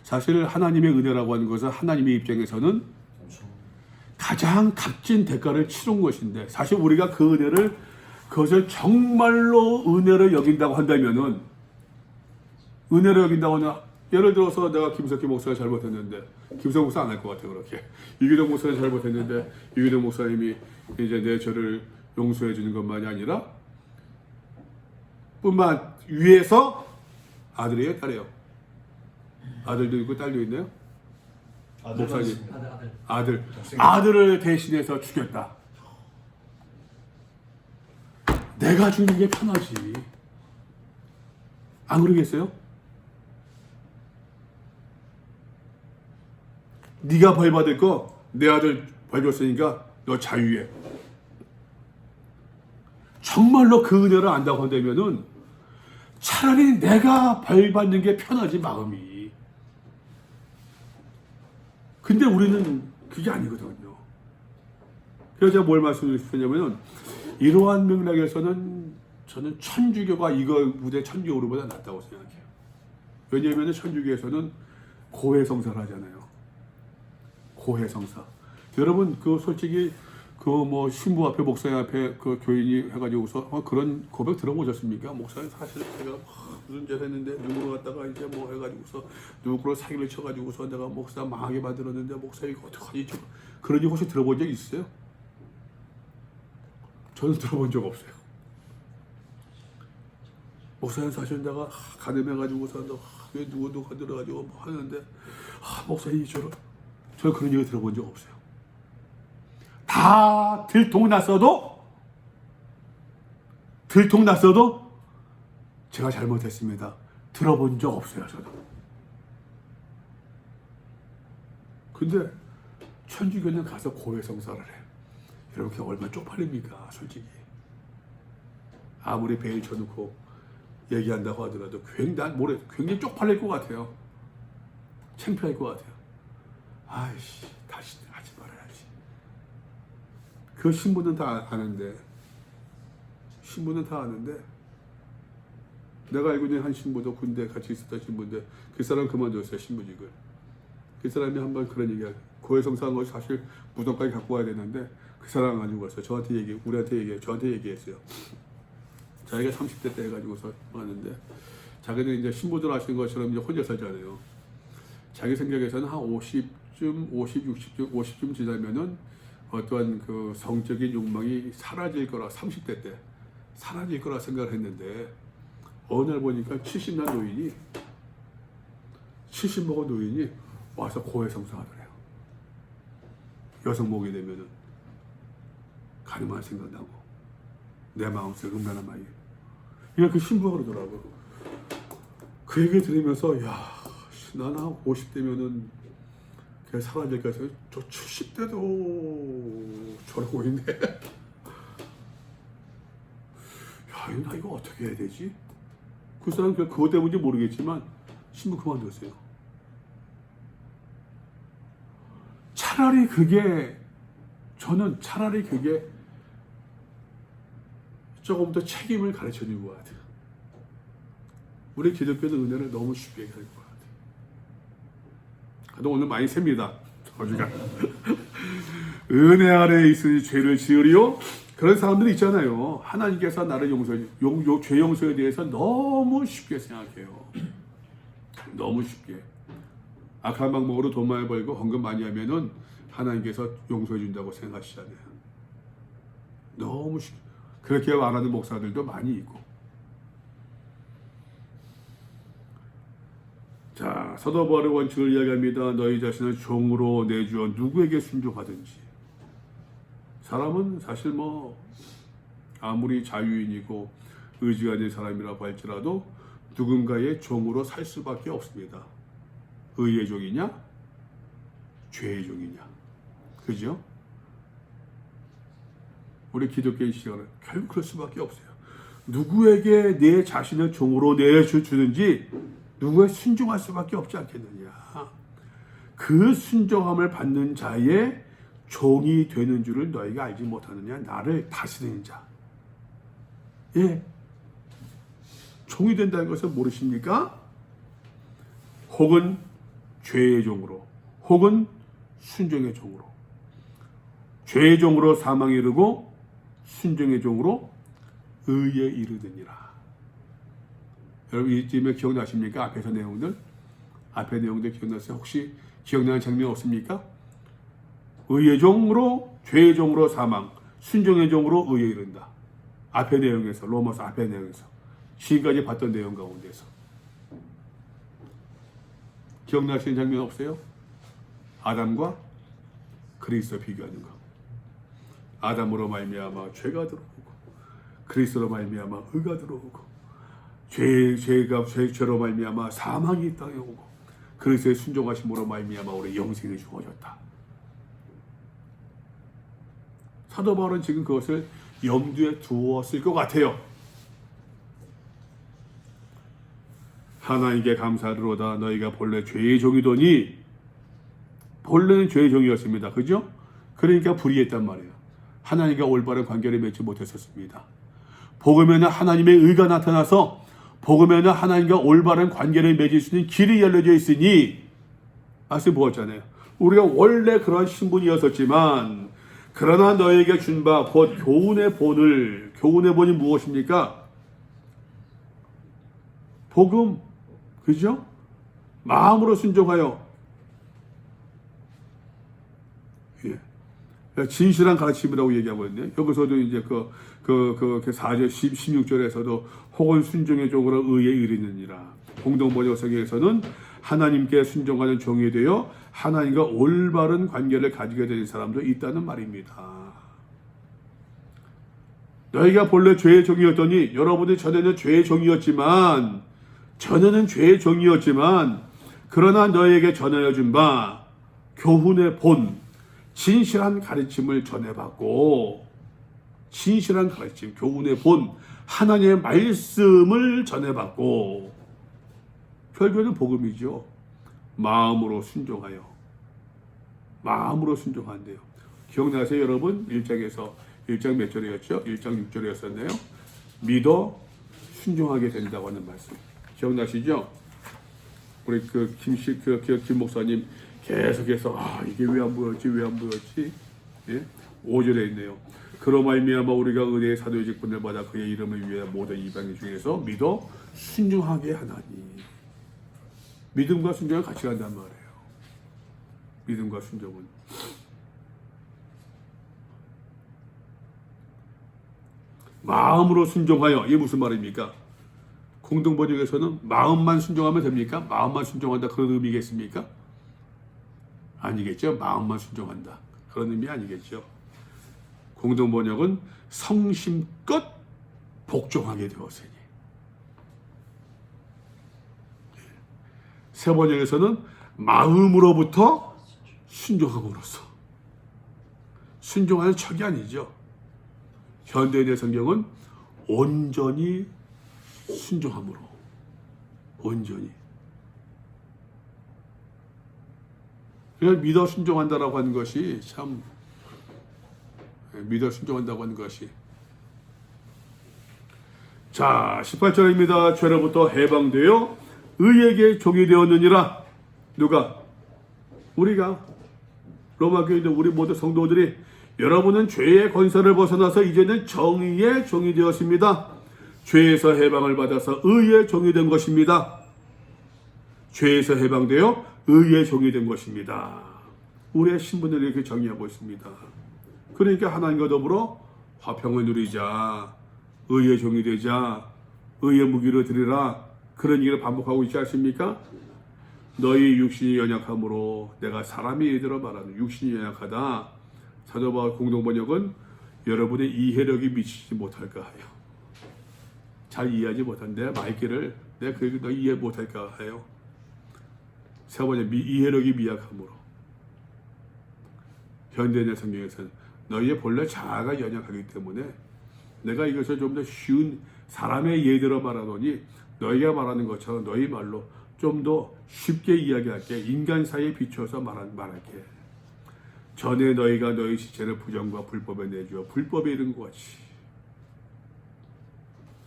사실 하나님의 은혜라고 하는 것은 하나님의 입장에서는 가장 값진 대가를 치른 것인데 사실 우리가 그 은혜를 그것을 정말로 은혜로 여긴다고 한다면은 은혜로 여긴다고 하면 예를 들어서 내가 김석기 목사가 잘못했는데 김석기 목사 안 할 것 같아 그렇게 이기동 목사가 잘못했는데 이기동 목사님이 이제 내 죄를 용서해 주는 것만이 아니라 뿐만 위에서 아들이에요 딸이에요? 아들도 있고 딸도 있네요? 목사님 아들을 대신해서 죽였다. 내가 죽는 게 편하지. 안 그러겠어요? 네가 벌 받을 거 내 아들 벌 줬으니까 너 자유해. 정말로 그 은혜를 안다고 한다면은 차라리 내가 벌 받는 게 편하지 마음이. 근데 우리는 그게 아니거든요. 그래서 제가 뭘 말씀드리고 싶냐면은 이러한 맥락에서는 저는 천주교가 이거 무대 천주교보다 낫다고 생각해요. 왜냐하면 천주교에서는 고해성사를 하잖아요. 고해성사. 여러분 그 솔직히 그 뭐 신부 앞에 목사님 앞에 그 교인이 해가지고서 그런 고백 들어보셨습니까? 목사님 사실 제가 무슨 죄를 했는데 누구로 갔다가 이제 뭐 해가지고서 누구로 사기를 쳐가지고서 내가 목사 망하게 만들었는데 목사님 이거 어떡하지? 그런 얘기 혹시 들어본 적 있어요? 저는 들어본 적 없어요. 목사님 사실 내가 가늠해가지고서 왜 누구 건드려가지고 뭐 하는데 목사님 저는 그런 얘기 들어본 적 없어요. 다 들통났어도 제가 잘못했습니다. 들어본 적 없어요, 저도. 근데 천주교는 가서 고해성사를 해. 이렇게 얼마나 쪽팔립니까, 솔직히. 아무리 베일 쳐놓고 얘기한다고 하더라도 굉장히 쪽팔릴 것 같아요. 창피할 것 같아요. 아이씨, 다시 하지 말아야지. 그 신부는 다 아는데, 내가 알고 있는 한 신부도 군대 같이 있었던 신부인데 그 사람 그만뒀어요, 신부직을. 그 사람이 한번 그런 얘기야. 고해성사한 거 사실 무덤까지 갖고 와야 되는데 그 사람 가지고 갔어요. 저한테 얘기했어요. 자기가 30대 때 해가지고서 왔는데 자기는 이제 신부들 하시는 것처럼 이제 혼자 살잖아요. 자기 생각에서는 한 50쯤 지나면은 어떠한 그 성적인 욕망이 사라질 거라 30대 때 사라질 거라 생각을 했는데 어느 날 보니까 70난 노인이 70 먹은 노인이 와서 고해성사하더래요. 여성 목이 되면은 가늠한 생각나고 내 마음속에 음란한 마음이. 이게 그 신부가 그러더라고. 그 얘기 들으면서 야, 나는 한 50대면은 그게 사라질까 해서 저 70대도 저러고 있네. 야, 나 이거 어떻게 해야 되지? 그 사람 그거 때문인지 모르겠지만 신부 그만뒀어요. 저는 차라리 그게 조금 더 책임을 가르쳐 주는 것 같아요. 우리 기독교는 은혜를 너무 쉽게 할 것 같아요. 오늘 많이 셉니다. 저주가. 은혜 아래에 있으니 죄를 지으리요? 그런 사람들이 있잖아요. 하나님께서 나를 죄 용서에 대해서 너무 쉽게 생각해요. 너무 쉽게. 악한 방법으로 돈 많이 벌고 헌금 많이 하면은 하나님께서 용서해 준다고 생각하시잖아요. 너무 쉽게. 그렇게 말하는 목사들도 많이 있고. 자, 사도 바울의 원칙을 이야기합니다. 너희 자신을 종으로 내주어 누구에게 순종하든지. 사람은 사실 아무리 자유인이고 의지가 있는 사람이라고 할지라도 누군가의 종으로 살 수밖에 없습니다. 의의 종이냐? 죄의 종이냐? 그죠? 우리 기독교의 시각은 결국 그럴 수밖에 없어요. 누구에게 내 자신을 종으로 내주든지 누구에 순종할 수밖에 없지 않겠느냐. 그 순종함을 받는 자의 종이 되는 줄을 너희가 알지 못하느냐. 나를 다스리는 자. 예. 종이 된다는 것을 모르십니까? 혹은 죄의 종으로, 혹은 순종의 종으로. 죄의 종으로 사망에 이르고 순종의 종으로 의에 이르느니라. 여러분 이쯤에 기억나십니까? 앞에 내용들 기억나세요? 혹시 기억나는 장면 없습니까? 의의 종으로, 죄의 종으로 사망, 순종의 종으로 의에 이른다. 앞에 내용에서, 로마서 앞에 내용에서 지금까지 봤던 내용 가운데서 기억나시는 장면 없어요? 아담과 그리스도 비교하는 거. 아담으로 말미암아 죄가 들어오고 그리스도로 말미암아 의가 들어오고 죄로 말미암아 사망이 이 땅에 오고 그리스도의 순종하심으로 말미암아 우리 영생이 주어졌다. 사도 바울은 지금 그것을 염두에 두었을 것 같아요. 하나님께 감사드로다. 너희가 본래 죄의 종이더니, 본래는 죄의 종이었습니다. 그죠? 그러니까 불의했단 말이에요. 하나님과 올바른 관계를 맺지 못했었습니다. 복음에는 하나님의 의가 나타나서 복음에는 하나님과 올바른 관계를 맺을 수 있는 길이 열려져 있으니, 말씀 보았잖아요. 우리가 원래 그런 신분이었었지만 그러나 너에게 준 바 곧 교훈의 본이 무엇입니까? 복음, 그죠? 마음으로 순종하여, 예. 진실한 가르침이라고 얘기하거든요. 여기서도 이제 그 4절 16절에서도 혹은 순종의 종으로 의에 이르느니라. 공동번역성에서는 하나님께 순종하는 종이 되어 하나님과 올바른 관계를 가지게 되는 사람도 있다는 말입니다. 너희가 본래 죄의 종이었더니, 여러분이 전에는 죄의 종이었지만 그러나 너희에게 전하여 준 바 교훈의 본, 진실한 가르침을 전해받고, 진실한 가르침, 교훈의 본, 하나님의 말씀을 전해받고, 결국에는 복음이죠. 마음으로 순종한대요. 기억나세요, 여러분? 1장 몇 절이었죠? 1장 6절이었었네요. 믿어 순종하게 된다고 하는 말씀. 기억나시죠? 우리 김 목사님 계속해서 이게 왜 안 보였지? 예? 5절에 있네요. 그로 말미암아 우리가 은혜의 사도의 직분을 받아 그의 이름을 위해 모든 이방인 중에서 믿어 순종하게 하나니. 믿음과 순종은 같이 간단 말이에요. 믿음과 순종은. 마음으로 순종하여, 이게 무슨 말입니까? 공동번역에서는 마음만 순종하면 됩니까? 마음만 순종한다 그런 의미겠습니까? 아니겠죠. 마음만 순종한다 그런 의미 아니겠죠. 공동번역은 성심껏 복종하게 되었으니. 새번역에서는 마음으로부터 순종함으로써. 순종하는 척이 아니죠. 현대인의 성경은 온전히 순종함으로. 온전히. 그냥 믿어 순종한다라고 하는 것이 참, 믿어 순종한다고 하는 것이. 자, 18절입니다. 죄로부터 해방되어 의에게 종이 되었느니라. 누가? 우리가. 로마 교인들, 우리 모두 성도들이, 여러분은 죄의 권세를 벗어나서 이제는 정의의 종이 되었습니다. 죄에서 해방을 받아서 의의 종이 된 것입니다. 죄에서 해방되어 의의 종이 된 것입니다. 우리의 신분을 이렇게 정의하고 있습니다. 그러니까 하나님과 더불어 화평을 누리자, 의의 종이 되자, 의의 무기를 드리라, 그런 얘기를 반복하고 있지 않습니까? 너희 육신이 연약함으로, 내가 사람이 예들어 말하는 육신이 연약하다. 사도 바울 공동번역은 여러분의 이해력이 미치지 못할까 하여, 잘 이해하지 못한데 말귀를 내가 그 너 이해 못할까 하여. 세 번째, 이해력이 미약함으로. 현대인의 성경에서는 너희의 본래 자아가 연약하기 때문에 내가 이것을 좀 더 쉬운 사람의 예대로 말하노니 너희가 말하는 것처럼 너희 말로 좀 더 쉽게 이야기할게. 인간 사이에 비춰서 말할게. 전에 너희가 너희 지체를 부정과 불법에 내주어 불법에 이른 것 같이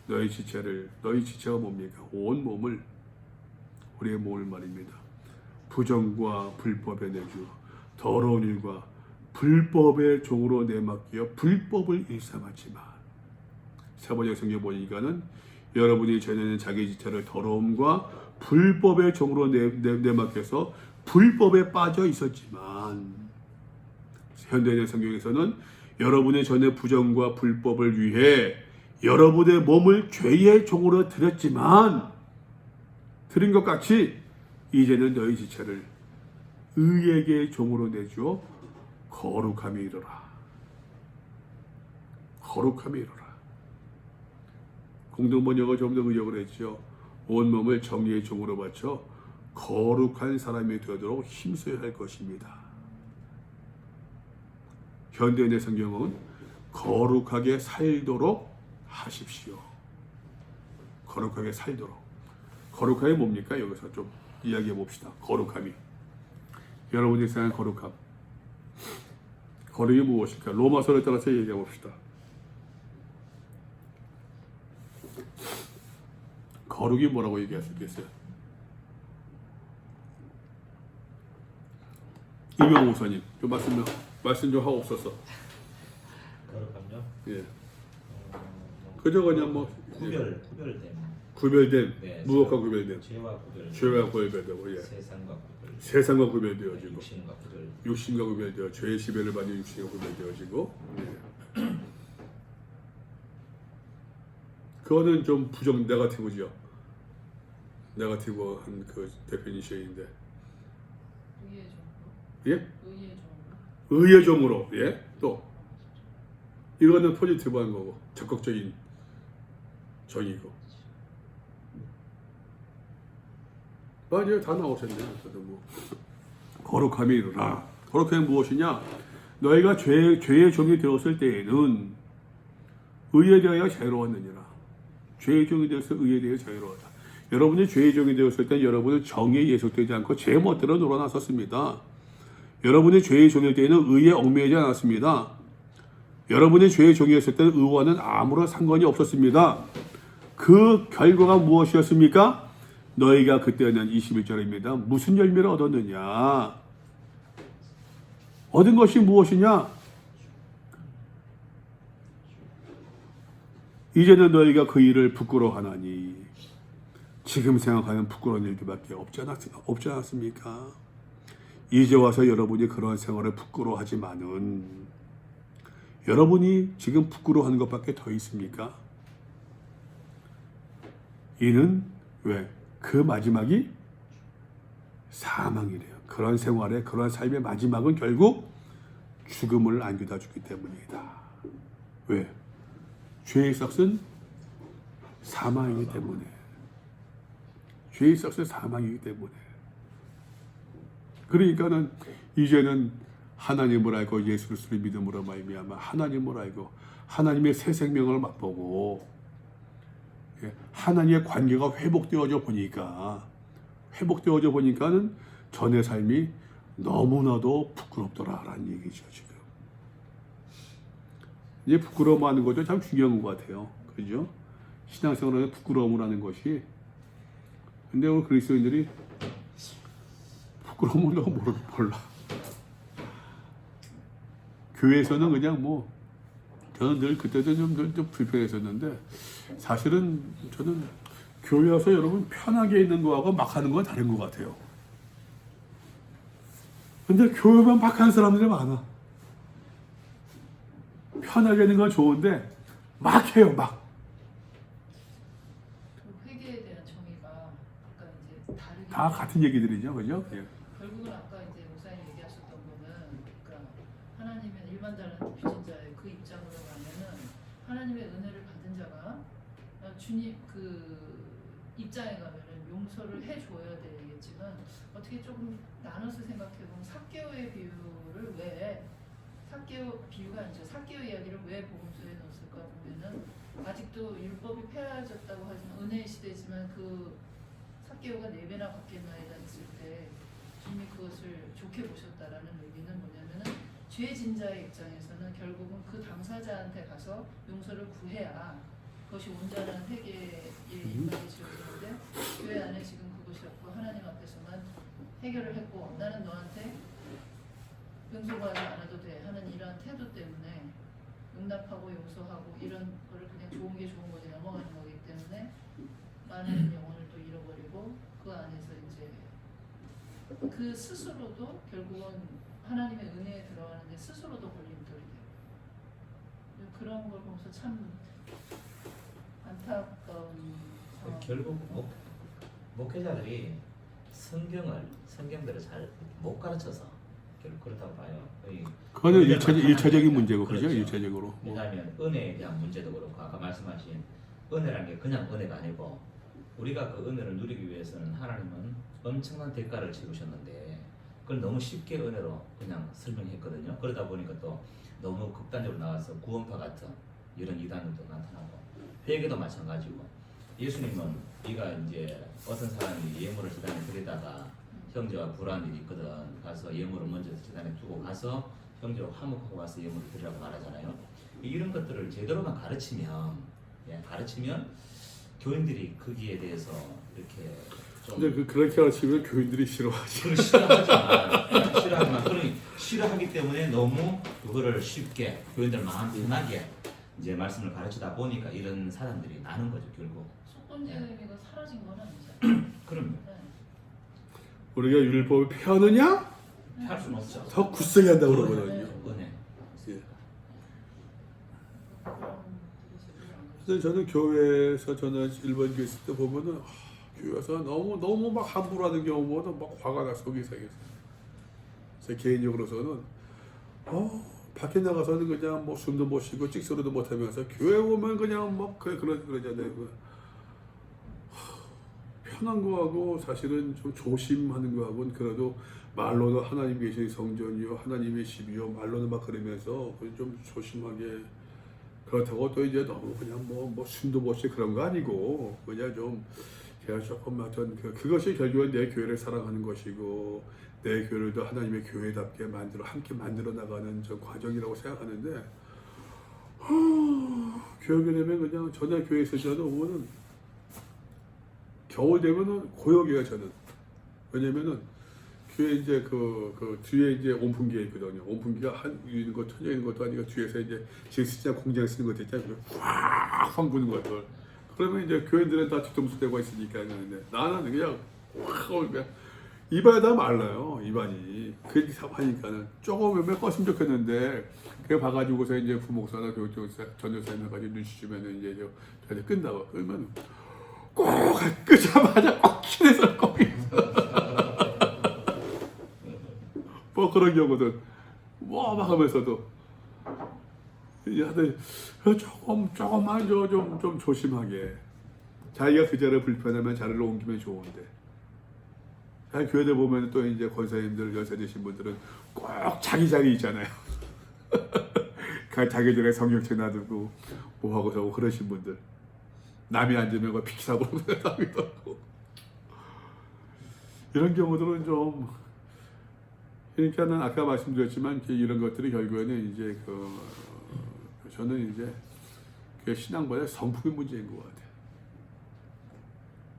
너희 지체가 뭡니까? 온 몸을, 우리의 몸을 말입니다. 부정과 불법에 내주어 더러운 일과 불법의 종으로 내맡겨 불법을 일삼았지만, 세번역 성경 보니까는 여러분이 전에는 자기 지체를 더러움과 불법의 종으로 내맡겨서 불법에 빠져 있었지만, 현대인의 성경에서는 여러분의 전에 부정과 불법을 위해 여러분의 몸을 죄의 종으로 드렸지만, 드린 것 같이 이제는 너희 지체를 의에게 종으로 내주어 거룩함에 이르라. 거룩함에 이르라. 공동번역을 좀 더 의역을 했죠. 온몸을 정의의 종으로 바쳐 거룩한 사람이 되도록 힘써야 할 것입니다. 현대인의 성경은 거룩하게 살도록 하십시오. 거룩하게 살도록. 거룩함이 뭡니까? 여기서 좀 이야기해 봅시다. 거룩함이. 여러분이 생각하는 거룩함. 거룩이 무엇일까? 로마서를 따라서 얘기해 봅시다. 거룩이 뭐라고 얘기할 수 있겠어요? 이명호 목사님, 좀 말씀 좀 하고 없었어. 거룩함요. 예. 그저 그냥 뭐 구별됨, 네, 무엇과 구별됨, 죄와 구별. 죄와 구별되고, 예. 세상과 구별. 세상과 구별되어지고, 육신과 구별. 육신과 구별되어 죄의 지배를 받는 육신과 구별되어지고, 예. 그거는 좀 부정 네거티브죠. 네거티브한 그 데피니션인데, 의의 종으로. 예? 의의 종으로. 의의 종으로, 예? 또 이거는 포지티브한 거고 적극적인 정이고. 맞아요, 다 나오셨네요. 저도 뭐 거룩함이 이르라. 거룩함이 무엇이냐? 너희가 죄의 종이 되었을 때에는 의에 대하여 자유로웠느니라. 죄의 종이 되어서 의에 대하여 자유로웠다. 여러분이 죄의 종이 되었을 때 여러분은 정의에 예속되지 않고 제 멋대로 놀아났었습니다. 여러분이 죄의 종일 때에는 의에 얽매이지 않았습니다. 여러분이 죄의 종이었을 때는 의와는 아무런 상관이 없었습니다. 그 결과가 무엇이었습니까? 너희가 그때는 21절입니다. 무슨 열매를 얻었느냐? 얻은 것이 무엇이냐? 이제는 너희가 그 일을 부끄러워하나니 지금 생각하는 부끄러운 일들밖에 없지 않았습니까? 이제 와서 여러분이 그런 생활을 부끄러워하지만은 여러분이 지금 부끄러워하는 것밖에 더 있습니까? 이는 왜? 그 마지막이 사망이래요. 그런 생활의 그런 삶의 마지막은 결국 죽음을 안겨다 주기 때문이다. 왜? 죄의 삭은 사망이기 때문에. 죄의 삭은 사망이기 때문에. 그러니까는 이제는 하나님을 알고 예수 그리스도를 믿음으로 말미암아 하나님을 알고 하나님의 새 생명을 맛보고 하나님의 관계가 회복되어져 보니까는 전의 삶이 너무나도 부끄럽더라라는 얘기죠. 지금 이제 부끄러워하는 것도 참 중요한 것 같아요. 그죠? 신앙생활에 부끄러움을 하는 것이. 근데 우리 그리스도인들이 부끄러움을 너무 몰라. 교회에서는 그냥 뭐 저는 늘 그때도 좀 불편했었는데 사실은 저는 교회 와서 여러분 편하게 있는 거하고 막 하는 건 다른 것 같아요. 근데 교회만 막 하는 사람들이 많아. 편하게 있는 건 좋은데 막 해요, 막. 그 회개에 대한 정의가 아까 이제 다르게. 다 같은 얘기들이죠, 그죠? 예. 결국은 아까 이제 목사님 얘기하셨던 거는 그러니까 하나님의 일반자는 불신자의 그 입장으로 가면은 하나님의 은혜를 받은 자가 주님 그 입장에 가면은 용서를 해줘야 되겠지만 어떻게 조금 나눠서 생각해보면 삭개오의 비유를 왜 삭개오 비유가 아니죠. 삭개오 이야기를 왜 복음서에 넣었을까 보면은 아직도 율법이 폐하여졌다고 하지만 은혜의 시대지만 그 삭개오가 4배나 갚겠나이다 했을 때 주님이 그것을 좋게 보셨다라는 의미는 뭐냐면은 죄진 자의 입장에서는 결국은 그 당사자한테 가서 용서를 구해야 그것이 온전한 회개의 입막이 지어지는데 교회 안에 지금 그것이 없고 하나님 앞에서만 해결을 했고 나는 너한테 용서하지 않아도 돼 하는 이러한 태도 때문에 용납하고 용서하고 이런 거를 그냥 좋은 게 좋은 거지 넘어가는 거기 때문에 많은 영혼을 또 잃어버리고 그 안에서 이제 그 스스로도 결국은 하나님의 은혜에 들어가는데 스스로도 걸림돌이 돼요. 그런 걸 보면서 참 안타까운 상황. 결국 목회자들이 성경대로 잘 못 가르쳐서 결국 그렇다고 봐요. 그거는 일차적인 문제고, 그렇죠. 그죠? 일차적으로. 왜냐하면 은혜에 대한 문제도 그렇고 아까 말씀하신 은혜라는 게 그냥 은혜가 아니고 우리가 그 은혜를 누리기 위해서는 하나님은 엄청난 대가를 치르셨는데 그걸 너무 쉽게 은혜로 그냥 설명했거든요. 그러다 보니까 또 너무 극단적으로 나와서 구원파 같은 이런 이단들도 나타나고 회개도 마찬가지고 예수님은 네가 이제 어떤 사람이 예물을 제단에 드리다가 형제와 불화한 일이 있거든 가서 예물을 먼저 제단에 두고 가서 형제와 화목하고 와서 예물을 드리라고 말하잖아요. 이런 것들을 제대로만 가르치면 교인들이 거기에 대해서 이렇게 좀 근데 그렇게 가르치면 교인들이 싫어하지. 그걸 싫어하기 때문에 너무 그거를 쉽게 교인들 마음 편하게 이제 말씀을 가르치다 보니까 이런 사람들이 나는 거죠 결국. 속건제 의미가 사라진 건 아니잖아요. 그럼요. 네. 우리가 율법을 폐하느냐? 할 수는 없죠. 더 굳세게 한다고 그러거든요. 은혜. 예. 그래서 저는 교회에서 저는 일본 교회 있을 때 보면은 교회에서 너무 막 함부로 하는 경우 보면 막 화가 나 속이 상해서. 제 개인적으로서는 밖에 나가서는 그냥 뭐 숨도 못 쉬고 찍소리도 못 하면서 교회 오면 그냥 막 그러잖아요. 편한 거하고 사실은 좀 조심하는 거하고는 그래도 말로는 하나님 계신 성전이요 하나님의 집이요 말로는 막 그러면서 좀 조심하게 그렇다고 또 이제 너무 그냥 뭐 숨도 못 쉬고 그런 거 아니고 그냥 좀 그냥 조금 어떤 그것이 결국은 내 교회를 사랑하는 것이고 내 교회도 하나님의 교회답게 함께 만들어 나가는 저 과정이라고 생각하는데 교육이 되면 그냥 전에 교회 있을 때도 보면은 겨울 되면은 고역이에요 저는. 왜냐면은 교회 이제 그 뒤에 이제 온풍기가 있거든요. 온풍기가 한 있는 거 터져 있는 것도 아니고 뒤에서 이제 제스티나 공장 쓰는 것도 있잖아요. 확 부는 것들. 그러면 이제 교회들은 다 뒤통수 대고 있으니까 근데 나는 그냥 확 그냥 입안이 다 말라요. 입안이 그렇게 하니까는 조금 몇 껐으면 좋겠는데 그래 봐가지고서 이제 부목사나 교육교사 전도사님 해가지고 눈치 주면은 이제 저한테 끈다고 그러면 꼭 끄자마자 꼭 키내서 꼭 뭐 그런 경우들 뭐 막 하면서도 하여튼 조금만 좀 조심하게 자기가 그 자리에 불편하면 자리를 옮기면 좋은데 교회들 보면 또 이제 권사님들 연세 되신 분들은 꼭 자기 자리 있잖아요. 자기 전에 성경책 놔두고 뭐 하고 저고 그러신 분들 남이 앉으면 뭐 피키사고 남이도 하고 이런 경우들은 좀 그러니까는 아까 말씀드렸지만 이런 것들이 결국에는 이제 저는 이제 그 신앙보다 성품의 문제인 것 같아요.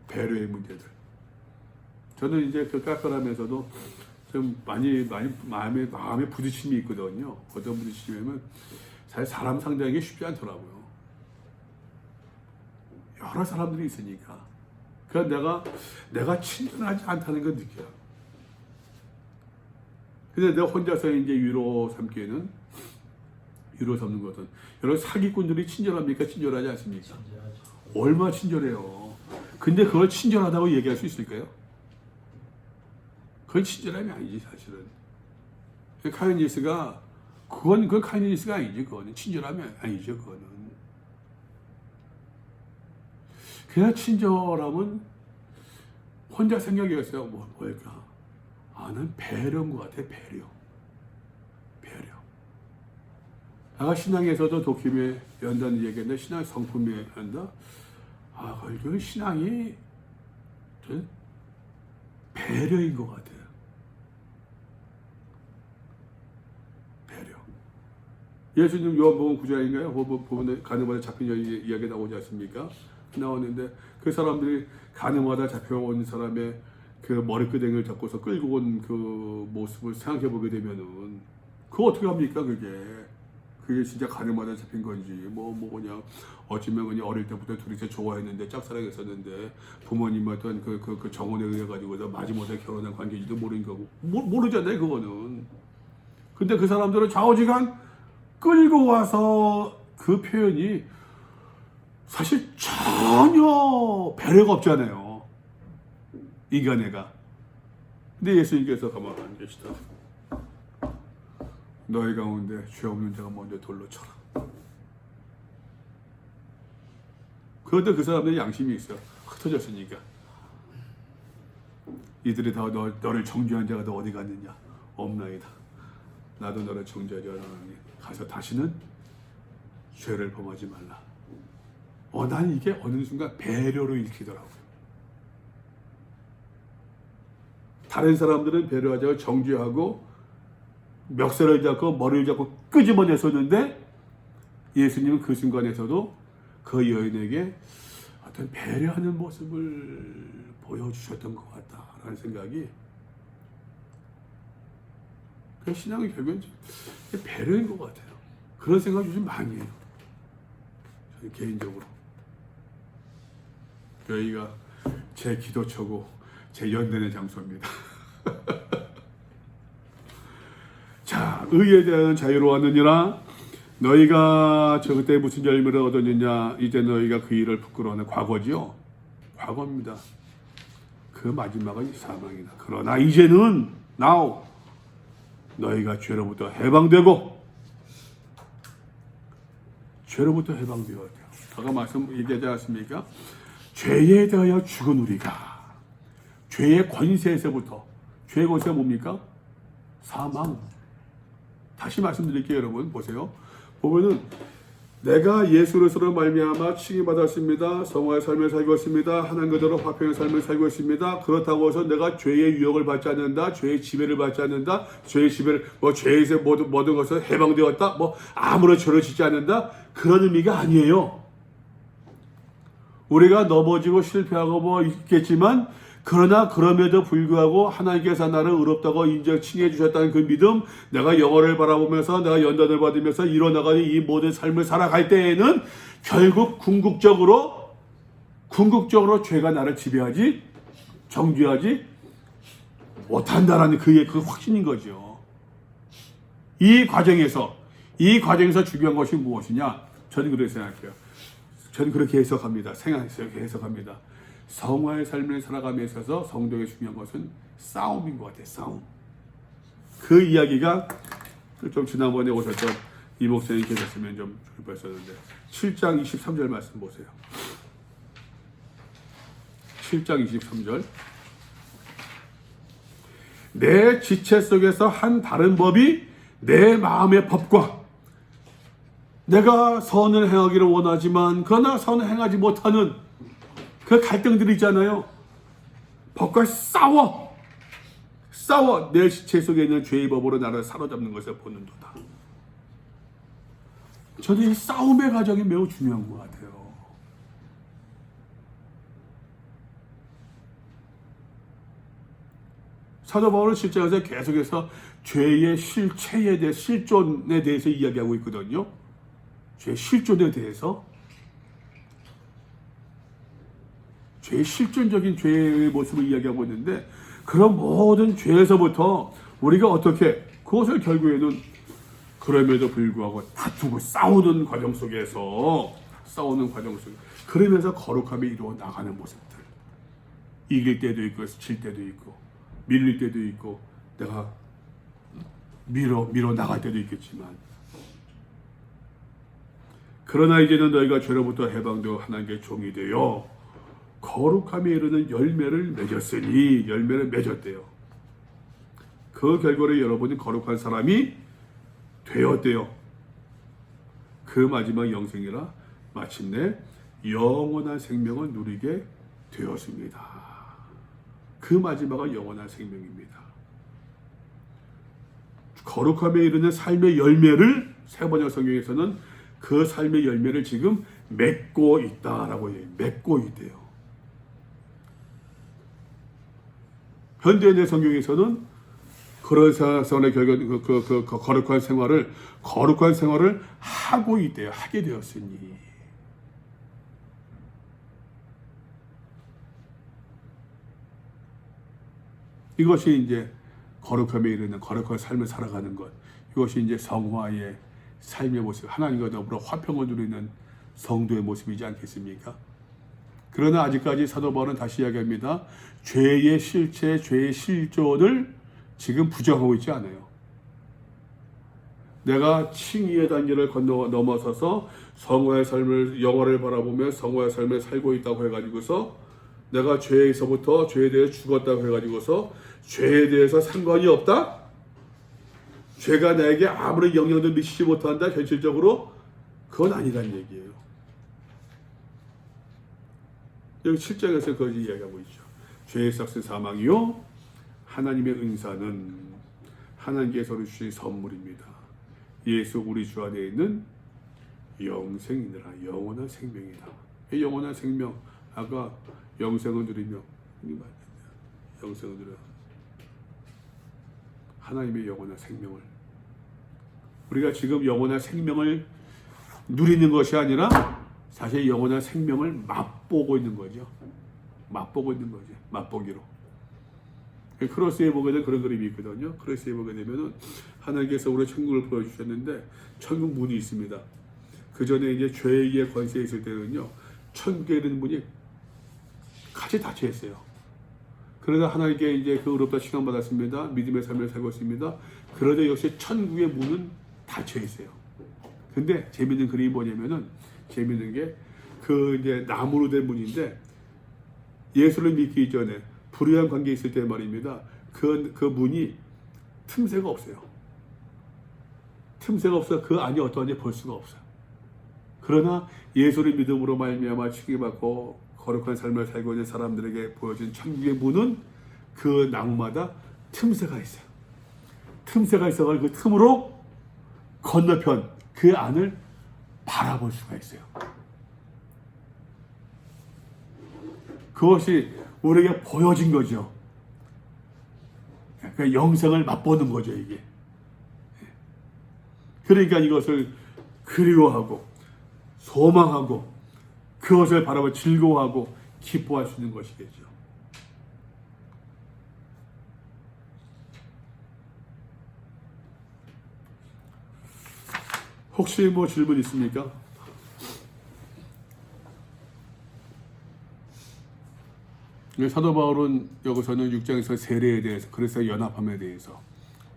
배려의 문제들. 저는 이제 그 깎아가면서도 좀 많이 마음에 부딪힘이 있거든요. 어떤 부딪힘이면 사실 사람 상대하기 쉽지 않더라고요. 여러 사람들이 있으니까. 그래서 내가 친근하지 않다는 걸 느껴요. 근데 내가 혼자서 이제 위로 삼는 것은 여러분 사기꾼들이 친절합니까? 친절하지 않습니까? 얼마나 친절해요. 근데 그걸 친절하다고 얘기할 수 있을까요? 그건 친절함이 아니지 사실은. 카이니스가 그건 카이니스가 아니지. 그거는 친절함이 아니죠. 그거는 그냥 친절함은 혼자 생각했어요. 뭘까? 난 배려인 것 같아. 배려. 아까 신앙에서도 도킴에 연다는 얘기했는데 신앙 성품에 한다. 그 신앙이 배려인 것 같아요. 배려. 예수님 요한복음 9장인가요? 보면 가늠하다 잡힌 이야기 나오지 않습니까? 나오는데 그 사람들이 가늠하다 잡혀온 사람의 그 머리끄댕이를 잡고서 끌고 온 그 모습을 생각해 보게 되면은 그거 어떻게 합니까? 그게 진짜 가늠하다 잡힌 건지 뭐냐 어쩌면 그냥 어릴 때부터 둘이서 좋아했는데 짝사랑했었는데 부모님 어떤 그 정원에 의해 가지고서 마지못해 결혼한 관계인지도 모르는 거고 모르잖아요 그거는. 근데 그 사람들은 좌우지간 끌고 와서 그 표현이 사실 전혀 배려가 없잖아요. 인간애가. 근데 예수님께서 가만히 안 계시다. 너희 가운데 죄 없는 자가 먼저 돌로 쳐라. 그런데 그 사람들이 양심이 있어. 흩어졌으니까. 이들이 다 너를 정죄한 자가 너 어디 갔느냐? 없나이다. 나도 너를 정죄하지 않으니 가서 다시는 죄를 범하지 말라. 난 이게 어느 순간 배려로 읽히더라고요. 다른 사람들은 배려하자고 정죄하고 멱살을 잡고 머리를 잡고 끄집어냈었는데 예수님은 그 순간에서도 그 여인에게 어떤 배려하는 모습을 보여주셨던 것 같다라는 생각이, 그 신앙의 결국은 배려인 것 같아요. 그런 생각 요즘 많이 해요. 저는 개인적으로. 여기가 제 기도처고 제 연단의 장소입니다. 자, 의에 대한 자유로 왔느니라. 너희가 저 그때 무슨 열매를 얻었느냐. 이제 너희가 그 일을 부끄러워하는 과거지요. 과거입니다. 그 마지막은 사망이다. 그러나 이제는 now 너희가 죄로부터 해방되고, 죄로부터 해방되어야 돼요. 아까 말씀 얘기하지 않았습니까? 죄에 대하여 죽은 우리가, 죄의 권세에서부터, 죄의 권세가 뭡니까? 사망. 다시 말씀드릴게요. 여러분 보세요. 보면은 내가 예수로서로 말미암아 칭의받았습니다. 성화의 삶을 살고 있습니다. 하나님 그대로 화평의 삶을 살고 있습니다. 그렇다고 해서 내가 죄의 유혹을 받지 않는다. 죄의 지배를 받지 않는다. 죄의 지배를 죄에서 모든 것을 해방되었다. 아무런 죄를 짓지 않는다. 그런 의미가 아니에요. 우리가 넘어지고 실패하고 있겠지만, 그러나 그럼에도 불구하고 하나님께서 나를 의롭다고 칭해 주셨다는 그 믿음, 내가 영어를 바라보면서 내가 연단을 받으면서 이뤄나가는 이 모든 삶을 살아갈 때에는 결국 궁극적으로 죄가 나를 지배하지, 정죄하지 못한다라는 그의 그 확신인 거죠. 이 과정에서 중요한 것이 무엇이냐? 저는 그렇게 생각해요. 저는 그렇게 해석합니다. 해석합니다. 성화의 삶을 살아감에 있어서 성도의 중요한 것은 싸움인 것 같아요. 싸움. 그 이야기가 좀 지난번에 오셨던 이 목사님 계셨으면 좀 좋을 뻔했었는데, 7장 23절 말씀 보세요. 7장 23절. 내 지체 속에서 한 다른 법이 내 마음의 법과, 내가 선을 행하기를 원하지만 그러나 선을 행하지 못하는 그 갈등들이 있잖아요. 법과 싸워 내 지체 속에 있는 죄의 법으로 나를 사로잡는 것을 보는도다. 저는 이 싸움의 과정이 매우 중요한 것 같아요. 사도 바울은 실제로서 계속해서 죄의 실체에 대해, 실존에 대해서 이야기하고 있거든요. 죄의 실존에 대해서, 죄의 실존적인 죄의 모습을 이야기하고 있는데, 그런 모든 죄에서부터 우리가 어떻게 그것을 결국에는 그럼에도 불구하고 다투고 싸우는 과정 속에서 그러면서 거룩함이 이루어 나가는 모습들, 이길 때도 있고 질 때도 있고 밀릴 때도 있고 내가 밀어 나갈 때도 있겠지만, 그러나 이제는 너희가 죄로부터 해방되어 하나님께 종이 되어 거룩함에 이르는 열매를 맺었대요. 그 결과로 여러분이 거룩한 사람이 되었대요. 그 마지막 영생이라 마침내 영원한 생명을 누리게 되었습니다. 그 마지막은 영원한 생명입니다. 거룩함에 이르는 삶의 열매를 세번역 성경에서는 그 삶의 열매를 지금 맺고 있다라고 해요. 맺고 있대요. 현대의 성경에서는 그런 생활의 결과, 그 거룩한 생활을 하고 있대요. 하게 되었으니. 이것이 이제 거룩함에 이르는 거룩한 삶을 살아가는 것. 이것이 이제 성화의 삶의 모습, 하나님과 더불어 화평을 누리는 성도의 모습이지 않겠습니까? 그러나 아직까지 사도 바울은 다시 이야기합니다. 죄의 실체, 죄의 실존을 지금 부정하고 있지 않아요. 내가 칭의의 단계를 넘어서서 성화의 삶을, 영화를 바라보며 성화의 삶을 살고 있다고 해가지고서 내가 죄에서부터 죄에 대해 죽었다고 해가지고서 죄에 대해서 상관이 없다? 죄가 나에게 아무런 영향도 미치지 못한다? 현실적으로? 그건 아니란 얘기예요. 여기 7장에서 그것을 이야기하고 있죠. 죄의 삭은 사망이요, 하나님의 은사는 하나님께서 주신 선물입니다. 예수 우리 주 안에 있는 영생이니라. 영원한 생명이다. 이 영원한 생명, 아까 영생을 누리며, 영생을 누려 하나님의 영원한 생명을, 우리가 지금 영원한 생명을 누리는 것이 아니라 사실 영원한 생명을 맛보고 있는 거죠. 맛보고 있는 거죠. 맛보기로. 크로스에 보게 되면 그런 그림이 있거든요. 크로스에 보게 되면은 하나님께서 우리 천국을 보여주셨는데 천국 문이 있습니다. 그 전에 이제 죄의 권세에 있을 때는요, 천국에 이르는 문이 같이 닫혀 있어요. 그러다 하나님께 이제 그 의롭다 칭함받았습니다. 믿음의 삶을 살고 있습니다. 그러다 역시 천국의 문은 닫혀 있어요. 근데 재밌는 그림이 뭐냐면은, 재밌는 게 그 이제 나무로 된 문인데, 예수를 믿기 전에 불의한 관계에 있을 때 말입니다. 그 문이 틈새가 없어요. 틈새가 없어. 그 안이 어떠한지 볼 수가 없어요. 그러나 예수를 믿음으로 말미암아 칭의받고 거룩한 삶을 살고 있는 사람들에게 보여진 천국의 문은 그 나무마다 틈새가 있어요. 틈새가 있어가지고 그 틈으로 건너편 그 안을 바라볼 수가 있어요. 그것이 우리에게 보여진 거죠. 그러니까 영생을 맛보는 거죠, 이게. 그러니까 이것을 그리워하고 소망하고 그것을 바라보고 즐거워하고 기뻐할 수 있는 것이겠죠. 혹시 뭐 질문 있습니까? 사도 바울은 여기서는 6장에서 세례에 대해서, 그래서 연합함에 대해서,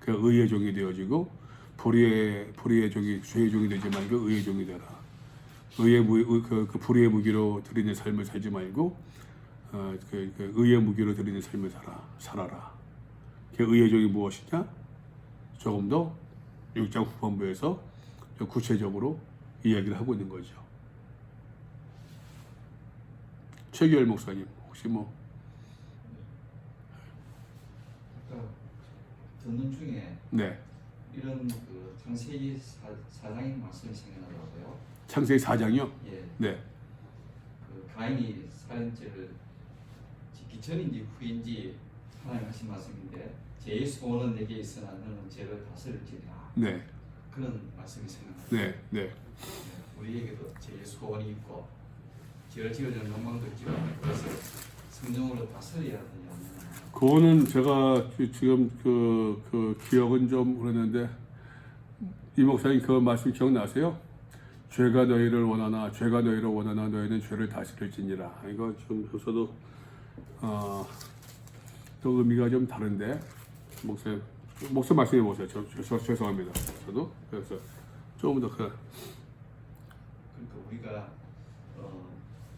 그 의의 종이 되어지고 불의의 종이, 죄의 종이 되지 말고 의의 종이 되라. 그 불의의 무기로 드리는 삶을 살지 말고 그 의의 무기로 드리는 삶을 살아라. 그 의의 종이 무엇이냐? 조금 더 6장 후반부에서 구체적으로 이야기를 하고 있는 거죠. 최규열 목사님, 혹시 뭐? 아까 듣는 중에 네. 이런 그 창세기 4장의 말씀이 생각나더라고요. 창세기 4장이요? 예. 네. 그 가인이 살인죄를 짓기 전인지 후인지 하나님 하신 말씀인데, 제 소원은 내게 있으나 너는 죄를 다스릴지니라. 네. 그런 말씀이 생각나요. 네. 네. 우리에게도 죄의 소원이 있고 죄를 지어주는 욕망도 있지만 그것을 성령으로 다스려야 되냐. 그거는 제가 지금 그 기억은 좀 그랬는데, 이 목사님 그 말씀 기억나세요? 죄가 너희를 원하나 너희는 죄를 다스릴지니라. 이거 좀 저도 또 의미가 좀 다른데, 목사 말씀해 보세요. 죄송합니다. 저도 그래서 조금 더 그러니까 우리가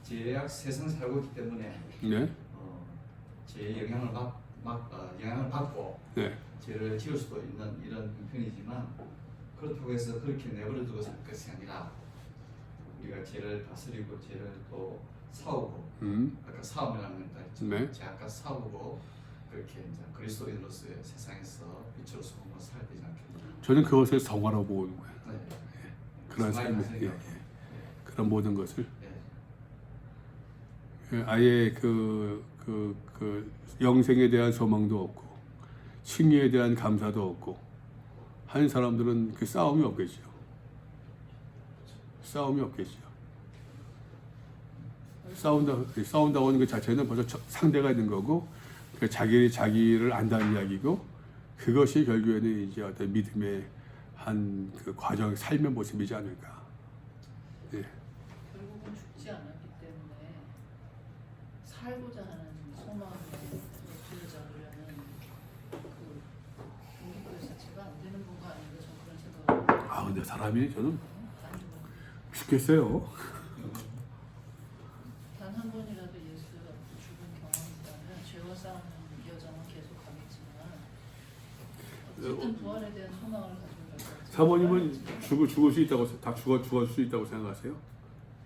죄악 세상 살고 있기 때문에 네. 죄의 영향을 영향을 받고 네. 죄를 지을 수도 있는 이런 형편이지만, 그렇다고 해서 그렇게 내버려 두고 살 것이 아니라 우리가 죄를 다스리고 죄를 또 싸우고, 아까 싸움이라는 건 다 있죠. 네. 죄악과 싸우고 그렇게 이제 그리스도인으로서의 세상에서 빛으로 소금으로 살아야 되지 않겠나. 저는 그것을 성화라고 보는 거예요. 네. 그런 삶을, 네. 그런 모든 것을. 네. 아예 그 영생에 대한 소망도 없고 칭의에 대한 감사도 없고 하는 사람들은 그 싸움이 없겠죠. 싸운다고 하는 그 자체는 벌써 상대가 있는 거고, 그 자기를 안다는 이야기고, 그것이 결국에는 이제 어떤 믿음의 한 그 과정, 삶의 모습이지 않을까. 예. 결국은 죽지 않았기 때문에 살고자 하는 소망에 부여잡으려는 그 동기부여 자체가 안 되는 건가 아닌가, 저는 그런 생각을 근데 사람이 저는 안 죽어. 죽겠어요. 단 한 번이라도 예수가 죽은 경험이 있다면 죄와 싸우는 여정은 계속 가겠지만 어쨌든 부활에 대한 소망을 가지고 있어요. 사모님은 죽을 수 있다고 죽을 수 있다고 생각하세요?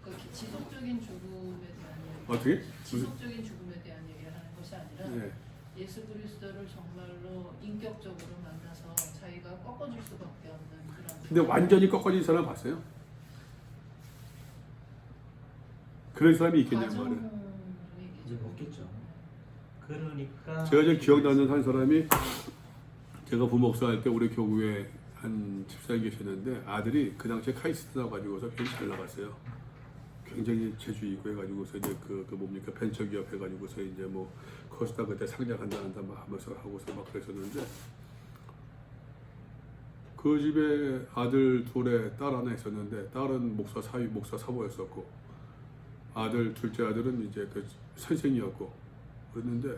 그 지속적인 죽음에 대한 얘기. 어떻게? 지속적인 죽음에 대한 얘기를 하는 것이 아니라 네. 예수 그리스도를 정말로 인격적으로 만나서 자기가 꺾어질 수밖에 없는 그런. 근데 완전히 꺾어진 사람 봤어요? 그런 사람이 있겠냐고 말이에요. 이제 없겠죠. 그러니까 제가 이제 기억나는 한 사람이 제가 부목사 할 때 우리 교구에 한 집사님 계셨는데 아들이 그 당시에 카이스트 나가지고서 굉장히 잘 나갔어요. 굉장히 재주 있고 해가지고서 이제 그 뭡니까 벤처기업 해가지고서 이제 뭐 코스타 그때 상장한다 막 하면서 하고서 막 그랬었는데 그 집에 아들 둘에 딸 하나 있었는데 딸은 목사 사모였었고 둘째 아들은 이제 그 선생이었고 그랬는데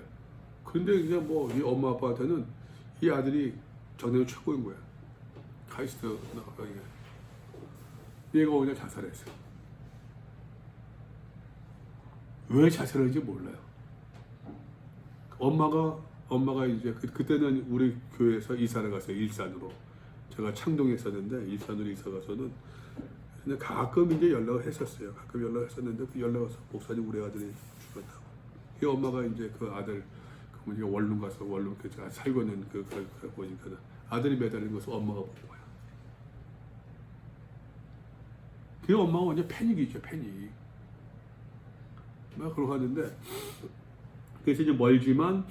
근데 이제 뭐 이 엄마 아빠한테는 이 아들이 정말 최고인 거야. 카이스트 나가게. 얘가 오늘 자살했어. 왜 자살했는지 몰라요. 엄마가 이제 그때는 우리 교회에서 이사를 갔어요. 일산으로. 제가 창동에 있었는데 일산으로 이사 가서는 근데 가끔 이제 연락을 했었어요. 가끔 연락했었는데 그 연락 와서 목사님 우리 아들이 죽었다고. 이 엄마가 이제 그 아들 그 원룸 가서 원룸 그 살고 있는 그 보니까 아들이 매달린 것을 엄마가 본 거야. 그 엄마가 완전 패닉이죠, 패닉. 막 그러고 하는데 그래서 이제 멀지만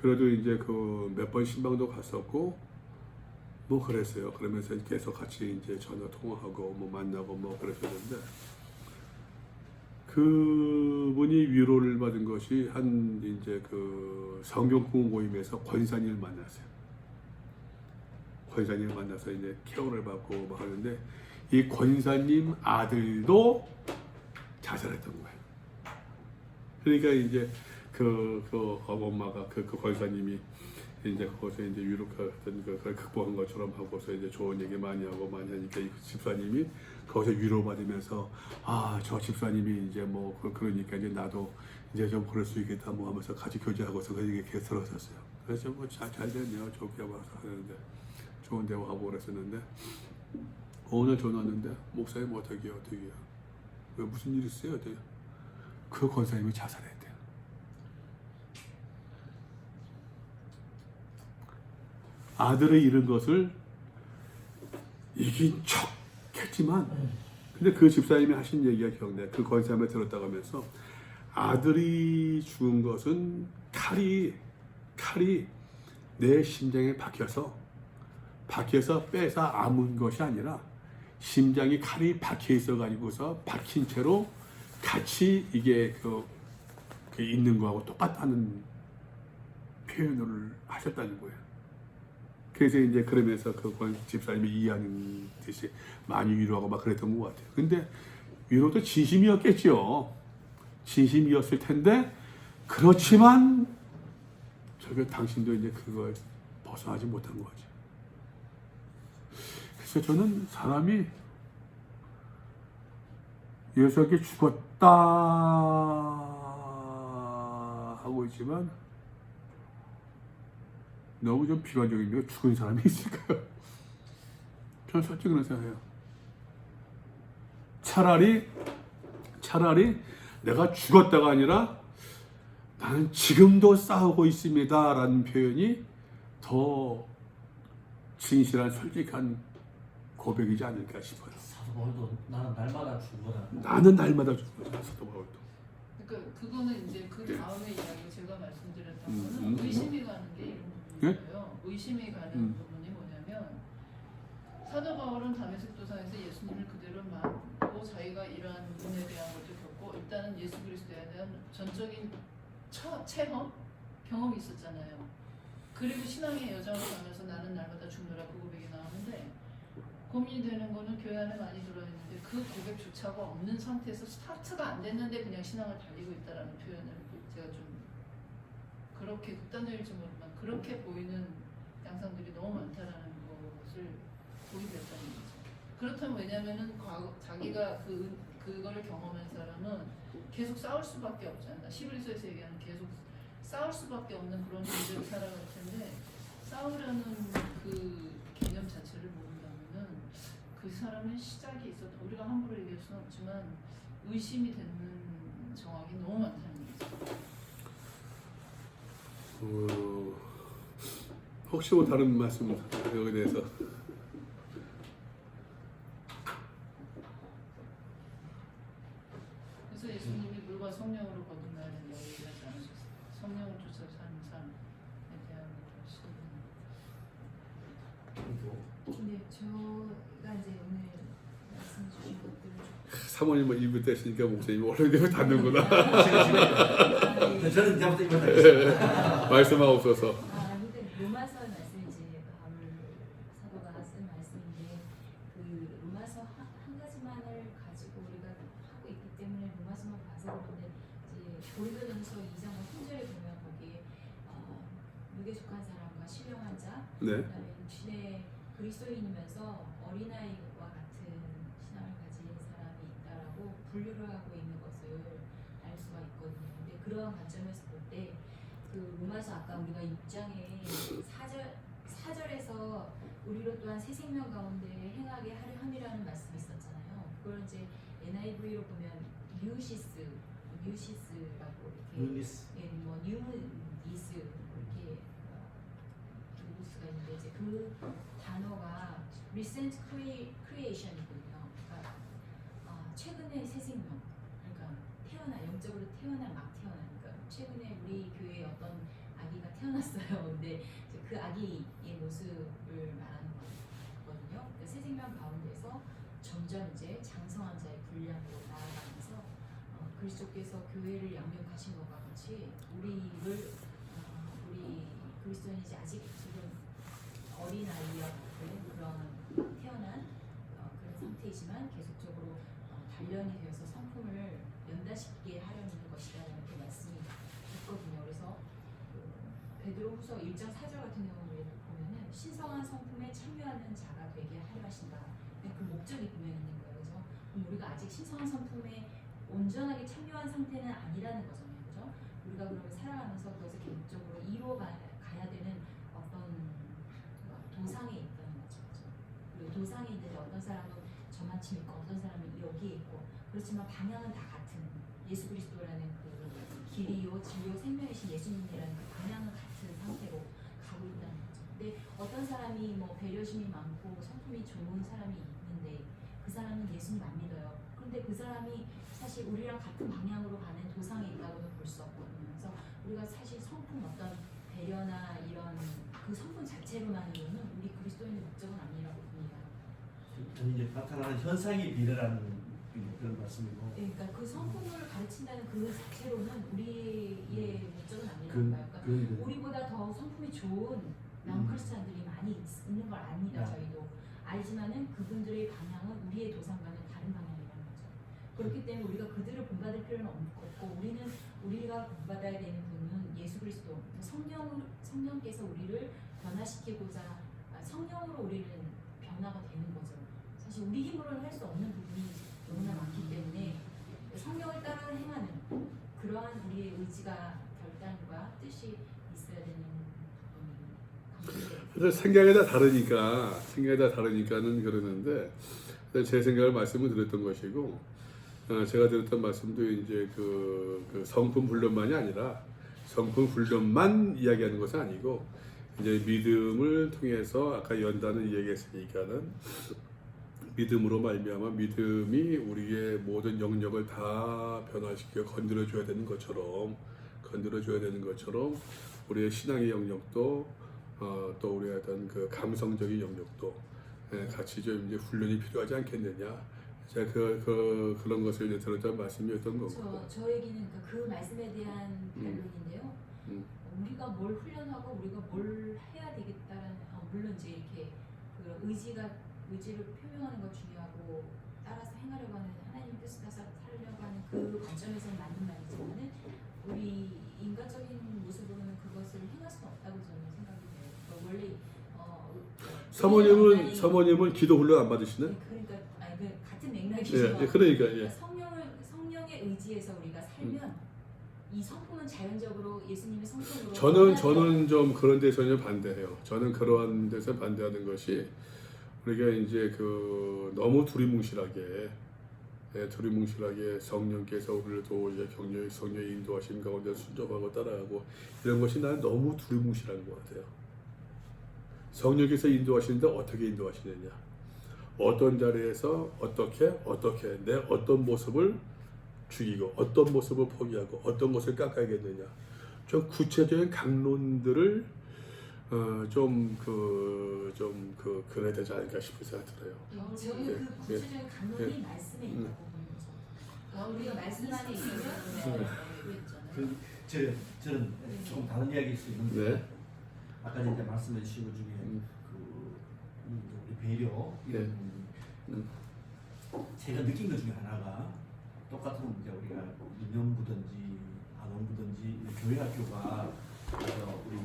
그래도 이제 그 몇 번 신방도 갔었고 뭐 그랬어요. 그러면서 계속 같이 이제 전화 통화하고 뭐 만나고 뭐 그랬었는데 그분이 위로를 받은 것이 한 이제 그 성경 공부 모임에서 권사님을 만났어요. 권사님을 만나서 이제 케어를 받고 막 하는데 이 권사님 아들도 자살했던 거예요. 그러니까 이제 그 엄마가 그 권사님이 이제 거기서 이제 위로했던 그걸 극복한 것처럼 하고서 이제 좋은 얘기 많이 하니까 이 집사님이 거기서 위로받으면서 저 집사님이 이제 뭐 그러니까 이제 나도 이제 좀 그럴 수 있겠다 뭐 하면서 같이 교제하고서 그 얘기 계속 들었었어요. 그래서 뭐 잘 됐네요. 좋게 와서 하는데 좋은 대화하고 그랬었는데 오늘 전화 왔는데 목사님 어떻게요? 왜 무슨 일 있어요? 그 권사님이 자살했대요. 아들을 잃은 것을 이긴 척 했지만 근데 그 집사님이 하신 얘기가 기억나요. 그 권사님을 들었다고 하면서 아들이 죽은 것은 칼이 내 심장에 박혀서 빼서 아문 것이 아니라 심장이 칼이 박혀 있어 가지고서 박힌 채로 같이 이게 그 있는 거하고 똑같다는 표현을 하셨다는 거예요. 그래서 이제 그러면서 그 집사님이 이해하는 듯이 많이 위로하고 막 그랬던 것 같아요. 근데 위로도 진심이었겠죠. 진심이었을 텐데 그렇지만 당신도 이제 그걸 벗어나지 못한 거죠. 그래서 저는 사람이 예수에게 죽었다 하고 있지만 너무 좀 비관적인 게 죽은 사람이 있을까요? 저는 솔직히 그런 생각해요. 차라리 내가 죽었다가 아니라 나는 지금도 싸우고 있습니다 라는 표현이 더 진실한 솔직한 고백이지 않을까 싶어요. 사도 바울도 나는 날마다 죽어라. 나는 날마다 죽어라. 사도 바울도. 그러니까 그거는 이제 그 다음에 이야기 제가 말씀드렸던 거는 음. 의심이 가는 게 이런 부분이에요. 의심이 가는 부분이 뭐냐면 사도 바울은 다메섹 도상에서 예수님을 그대로 만나고 자기가 이러한 은혜에 대한 것도 겪고 일단은 예수 그리스도에 대한 전적인 체험 경험이 있었잖아요. 그리고 신앙의 여정을 가면서 나는 날마다 죽노라 그 고백이 나오는데 고민이 되는 거는 교회 안에 많이 들어있는데 그 고백조차가 없는 상태에서 스타트가 안 됐는데 그냥 신앙을 달리고 있다라는 표현을 제가 좀 그렇게 극단적일지 모르지만 그렇게 보이는 양상들이 너무 많다라는 것을 보게 됐다는 거죠. 그렇다면 왜냐면은 과거 자기가 그거를 경험한 사람은 계속 싸울 수밖에 없잖아. 11서에서 얘기하는 계속 싸울 수밖에 없는 그런 존재로 살아갈 텐데 싸우려는 그 개념 자체를 모른다면은 그 사람의 시작이 있었다. 우리가 함부로 얘기할 수는 없지만 의심이 되는 정황이 너무 많다는 거죠. 혹시 뭐 다른 말씀 여기에 대해서? 그래서 예수님이 물과 성령으로 거듭나야 된다고 얘기하지 않으셨어요. 성령을 쫓아 사는 삶에 대한 것을. 네, 저가 이제 오늘 말씀해 주신 것들을 사모님 입을 떼시니까 목사님 오래되면 닫는구나. 제가 지금 저는 이제부터 이만 닫겠습니다. 말씀하옵소서. 근데 로마서 말씀 이제 바울 사도가 쓴 말씀인데 그 로마서 한 가지만을 가지고 우리가 하고 있기 때문에 로마서만 봐서 그런데 이제 고린도전서 2장 3절에 보면 거기에 무게 속한 사람과 신령한 자, 네. 그다음에 육신의 그리스도인이면서 어린아이와 같은 신앙을 가진 사람이 있다라고 분류를 하고 있는 것을 알 수가 있거든요. 근데 그러한 관점에서 볼 때 그 로마서 아까 우리가 6장에 4절에서 우리로 또한 새 생명 가운데 행하게 하려 함이라는 말씀이 있었잖아요. 그걸 이제 NIV로 보면 뉴시스라고 이렇게 뉴니스. 뭐 뉴니스 이렇게 두 수가 있는데 이제 그 단어가 recent creation이거든요. 그러니까 최근에 새 생명, 그러니까 영적으로 막 태어난, 그러니까 최근에 우리 교회에 어떤 아기가 태어났어요. 근데 이제 그 아기의 모습을 말하는 거거든요. 그러니까 새 생명 가운데서 점점 이제 장성한 자의 분량으로 나아가면서 그리스도께서 교회를 양육하신 것과 같이 우리 그리스도인이지 아직 지금 어린 아이와 같은 그런 태어난 그런 상태이지만 계속적으로 단련이 되어서 성품을 연다시키게 하려는 것이라는 그 말씀이 있거든요. 그래서 베드로후서 1장 4절 같은 경우에 보면은 신성한 성품에 참여하는 자가 되게 하려 하신다. 그 목적이 분명히 있는 거예요. 그래서 우리가 아직 신성한 성품에 온전하게 참여한 상태는 아니라는 거잖아요. 그죠? 우리가 그러면 살아가면서 그것을 계속적으로 이뤄가야 되는 어떤 도상에 있다는 거죠. 그리고 도상에 있는데 어떤 사람은 저만치 있고 어떤 사람은 여기에 있고 그렇지만 방향은 다 같은 예수 그리스도라는 그 길이요 진리요 생명이신 예수님이라는 그 방향은 같은 상태로 가고 있다는 거죠. 근데 어떤 사람이 뭐 배려심이 많고 성품이 좋은 사람이 있는데 그 사람은 예수님 안 믿어요. 그런데 그 사람이 사실 우리랑 같은 방향으로 가는 도상에 있다고는 볼 수 없거든요. 그래서 우리가 사실 성품 어떤 배려나 이런 그 성품 자체로만으로는 우리 그리스도인의 목적은 아니라고 봅니다. 아니 이제 나타나는 현상이 비례라는 그런 말씀이고. 네, 그러니까 그 성품을 가르친다는 그 자체로는 우리의 목적은 아니라고 그- 봐요. 그러니까 그런데 우리보다 더 성품이 좋은 남크리스찬들이 많이 있는 걸 압니다. 네. 저희도 알지만은 그분들의 방향은 우리의 도상과는 다른 방향이라는 거죠. 그렇기 때문에 우리가 그들을 본받을 필요는 없고 우리가 본받아야 되는 분은 예수 그리스도 성령께서 우리를 변화시키고자 성령으로 우리는 변화가 되는 거죠. 사실 우리 힘으로는 할 수 없는 부분이 너무나 많기 때문에 성령을 따라 행하는 그러한 우리의 의지가 결단과 뜻이 있어야 되는 부분이 그래서 생각이 다 다르니까는 그러는데 제 생각을 말씀을 드렸던 것이고 제가 드렸던 말씀도 이제 그 성품 훈련만이 아니라 성품 훈련만 이야기하는 것은 아니고 이제 믿음을 통해서 아까 연단을 이야기했으니까는 믿음으로 말미암아 믿음이 우리의 모든 영역을 다 변화시켜 건드려줘야 되는 것처럼 우리의 신앙의 영역도 또 우리의 어떤 그 감성적인 영역도 같이 좀 이제 훈련이 필요하지 않겠느냐. 제가 그런 것을 이제 들었던 말씀이었던 거고. 저 얘기는 그 말씀에 대한 반론인데요. 우리가 뭘 훈련하고 우리가 뭘 해야 되겠다는 물론 이제 이렇게 그 의지를 표명하는 것 중요하고 따라서 행하려고 하는 하나님의 뜻을 따라서 살려고 하는 그 관점에서는 맞는 말이지만은 우리 인간적인 모습으로는 그것을 행할 수는 없다고 저는 생각이 돼요. 그러니까 원래 사모님은 기도 훈련 안 받으시네? 그러니까 예, 그러니까 예. 성령의 의지에서 우리가 살면 이 성품은 자연적으로 예수님의 성품으로 저는 좀 그런 데 전혀 반대해요. 저는 그런 데서 반대하는 것이 우리가 이제 그 너무 두리뭉실하게 성령께서 우리를 도우시어 성령의 인도하심 가운데 순종하고 따라가고 이런 것이 나는 너무 두리뭉실한 것 같아요. 성령께서 인도하시는데 어떻게 인도하시느냐, 어떤 자리에서 어떻게 내 어떤 모습을 죽이고 어떤 모습을 포기하고 어떤 것을 깎아야겠느냐, 좀 구체적인 강론들을 그래야 되지 않을까 싶은 생각이 들어요. 저는 예, 그 구체적인 강론이 말씀에 있다고 보면서 우리가 말씀 안에 있으면 저는 조금 다른 이야기일 수 있는데 네. 아까 이제 말씀해 주신 것 중에 우리 배려 이런 제가 느낀 것 중에 하나가 똑같은 이제 우리가 민영부든지 안원부든지 교회 학교가 우리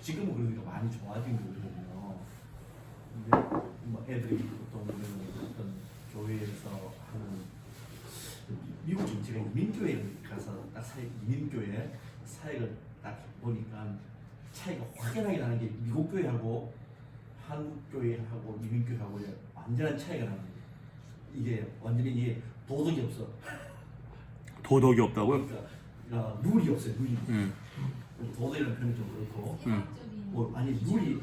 지금은 그래도 많이 좋아진 거거든요. 근데 뭐 애들이 보통 어떤 교회에서 하는 미국 정치가 이민교회에 가서 딱 이민교회 사역을 딱 보니까 차이가 확연하게 나는 게 미국 교회하고 한국 교회하고 이민교회하고 완전한 차이가 나는 거예요. 이게 완전히 이게 도덕이 없어. 도덕이 없다고요? 그러니까 룰이 없어요. 룰이. 도덕이라는 표현이 좀 그렇고. 아니 룰이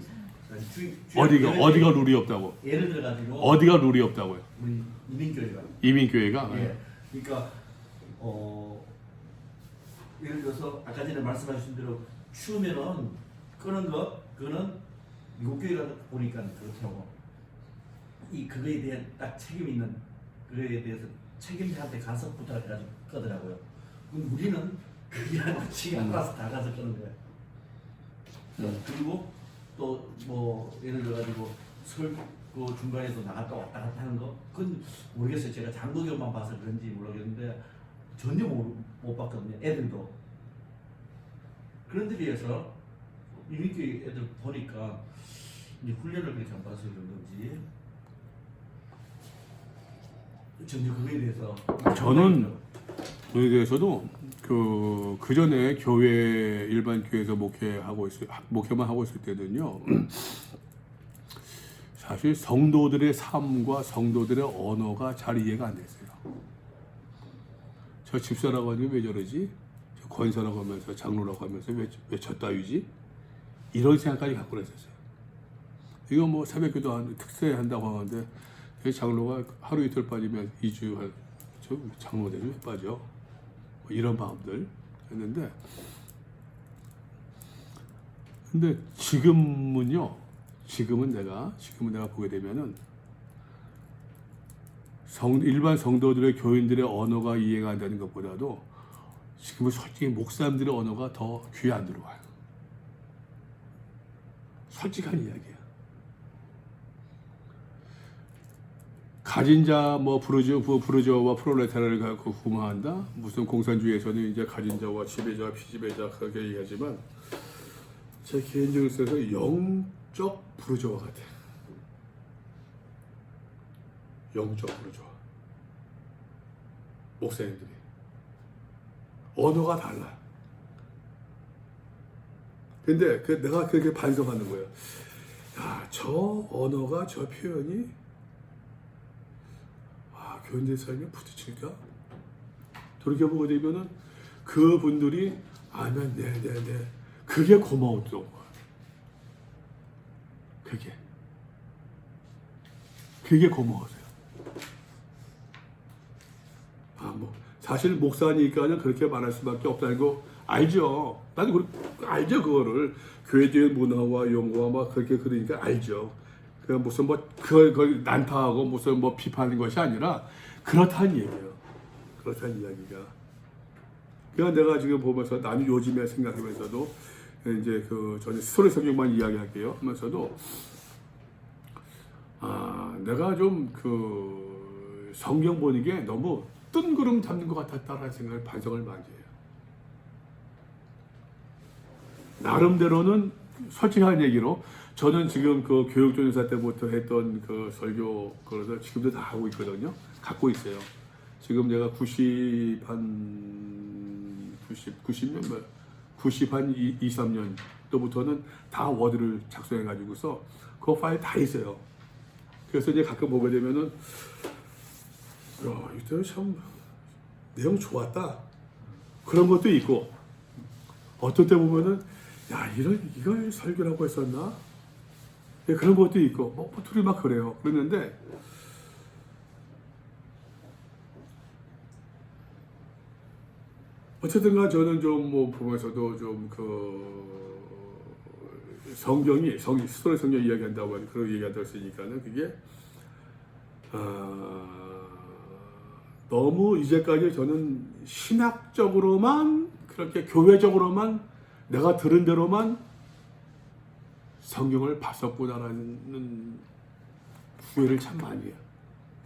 어디가 룰이 없다고? 예를 들어 가지고 어디가 룰이 없다고요? 우리 이민교회가. 이민교회가? 예. 그러니까 예를 들어서 아까 전에 말씀하신 대로 추우면은 끄는 거 그거는 미국 교회가 보니까 그렇더라고. 그거에 대한 딱 책임 있는 그거에 대해서 책임자한테 가서 부탁해가지고 끄더라고요. 근데 우리는 그게 아니고 지가 알아서 다 가서 끄는 거야. 그리고 또 뭐 예를 들어가지고 그 중간에서 나갔다 왔다 갔다 하는 거 그건 모르겠어요. 제가 장로교만 봐서 그런지 모르겠는데 전혀 못 봤거든요. 애들도. 그런 데 비해서 이민교회 애들 보니까 이제 훈련을 그렇게 안 받아서 그런 건지 전혀 그거에 대해서 저는 그에 대해서도 그 전에 일반 교회에서 목회만 하고 있을 때는요. 사실 성도들의 삶과 성도들의 언어가 잘 이해가 안 됐어요. 저 집사라고 하니 왜 저러지? 저 권사라고 하면서 장로라고 하면서 왜 저 따위지? 이런 생각까지 갖고 그랬었어요. 이거 뭐 새벽기도 특세 한다고 하는데 장로가 하루 이틀 빠지면 2주 저 장로 되면 왜 빠져? 뭐 이런 마음들 했는데 근데 지금은 내가 보게 되면은 일반 성도들의 교인들의 언어가 이해가 안 되는 것보다도 지금은 솔직히 목사님들의 언어가 더 귀에 안 들어와요. 솔직한 이야기야. 가진 자 부르주아와 프롤레타리아를 갖고 구마한다. 무슨 공산주의에서는 이제 가진 자와 지배자, 피지배자 그렇게 얘기하지만 제 개인적으로 써서 영적 부르주아 같아. 영적 부르주아. 목사님들이 언어가 달라. 근데 내가 그렇게 반성하는 거예요. 야, 저 언어가 저 표현이 교인들 삶에 부딪힐까? 돌이켜보게 되면은 그분들이 아멘, 네. 그게 고마웠던 거야. 그게 고마웠어요. 사실 목사니까는 그렇게 말할 수밖에 없다는 거 알죠. 나는 알죠, 그거를. 교회의 문화와 용어와 막 그렇게 그러니까 알죠. 무슨 그걸 난타하고 무슨 비판하는 것이 아니라 그렇다는 얘기예요. 그렇다는 이야기가. 그냥 내가 지금 보면서 나는 요즘에 생각하면서도 이제 저는 스토리 성경만 이야기할게요. 하면서도 내가 좀 성경 보는 게 너무 뜬구름 잡는 것 같았다라는 생각을 반성을 많이 해요. 나름대로는 솔직한 얘기로 저는 지금 교육전사 때부터 했던 설교 그래서 지금도 다 하고 있거든요. 갖고 있어요. 지금 내가 90한 2, 3년 때부터는 다 워드를 작성해 가지고서 그 파일 다 있어요. 그래서 이제 가끔 보게 되면은 이때 참 내용 좋았다 그런 것도 있고, 어떨 때 보면은 야 이걸 설교라고 했었나, 예, 그런 것도 있고 뭐 둘이 막 그래요. 그랬는데 어쨌든가 저는 좀 뭐 보면서도 좀 성경이 스토리 성경 이야기한다고 하는 그런 얘기한다고 했으니까는 그게 너무 이제까지 저는 신학적으로만 그렇게 교회적으로만 내가 들은 대로만 성경을 봤었구나라는 후회를 참 많이 해요.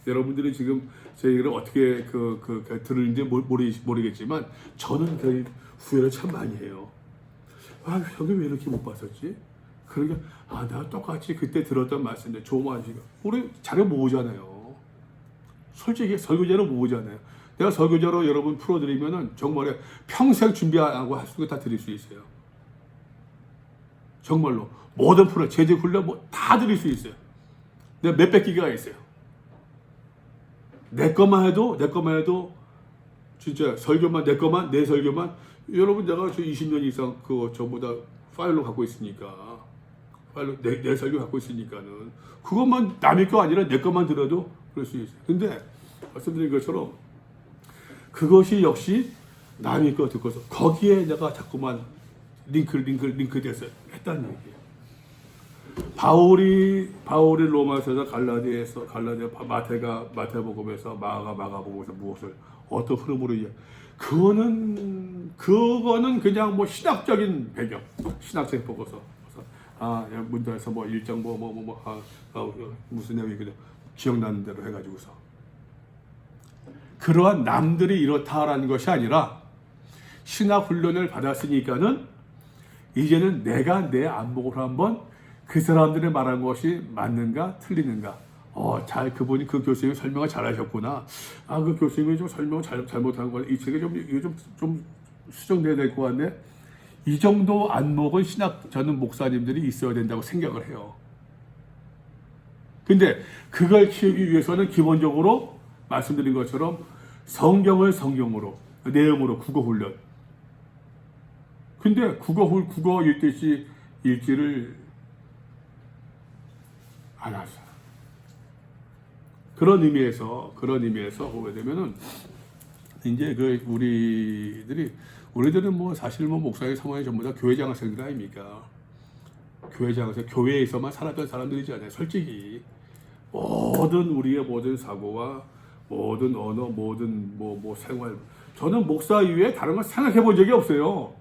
여러분들이 지금 제 얘기를 어떻게 들을지 모르겠지만 저는 그 후회를 참 많이 해요. 형이 왜 이렇게 못 봤었지? 그러니까 내가 똑같이 그때 들었던 말씀인데 조마지가 우리 자료 모으잖아요. 솔직히 설교자로 모으잖아요. 내가 설교자로 여러분 풀어드리면은 정말 평생 준비하고 할 수 있는 거 다 드릴 수 있어요. 정말로 모든 프로 재직 훈련 뭐 다 드릴 수 있어요. 내가 몇백 기가 있어요. 내 것만 해도 진짜 설교만 내 설교만 여러분 내가 저 20년 이상 그거 전부 다 파일로 갖고 있으니까 파일로 내 설교 갖고 있으니까는 그것만 남의 거 아니라 내 것만 들어도 그럴 수 있어요. 근데 말씀드린 것처럼 그것이 역시 남의 거 듣고서 거기에 내가 자꾸만 링크돼서 했다는 얘기예요. 바울이 로마서에서 갈라디아에서 마태복음에서 마가복음에서 무엇을 어떤 흐름으로 그거는 그냥 뭐 신학적인 배경, 신학생 보고서 문자에서 뭐 일정 무슨 내용이거든 기억나는 대로 해가지고서 그러한 남들이 이렇다라는 것이 아니라 신학 훈련을 받았으니까는 이제는 내가 내 안목으로 한번 그 사람들이 말한 것이 맞는가 틀리는가 그분이 그 교수님이 설명을 잘하셨구나. 그 교수님이 좀 설명을 잘못한 거야. 이 책에 좀 수정돼야 될 것 같네. 이 정도 안목은 저는 목사님들이 있어야 된다고 생각을 해요. 근데 그걸 키우기 위해서는 기본적으로 말씀드린 것처럼 성경을 성경으로 내용으로 국어 훈련. 근데 국어 읽기를 안 하죠. 그런 의미에서 보게 되면은 이제 우리들은 뭐 사실 뭐 목사의 사모님 전부 다 교회 장학생들 아닙니까? 교회에서만 살았던 사람들이잖아요. 솔직히 우리의 모든 사고와 모든 언어, 모든 뭐 생활, 저는 목사 이외에 다른 걸 생각해 본 적이 없어요.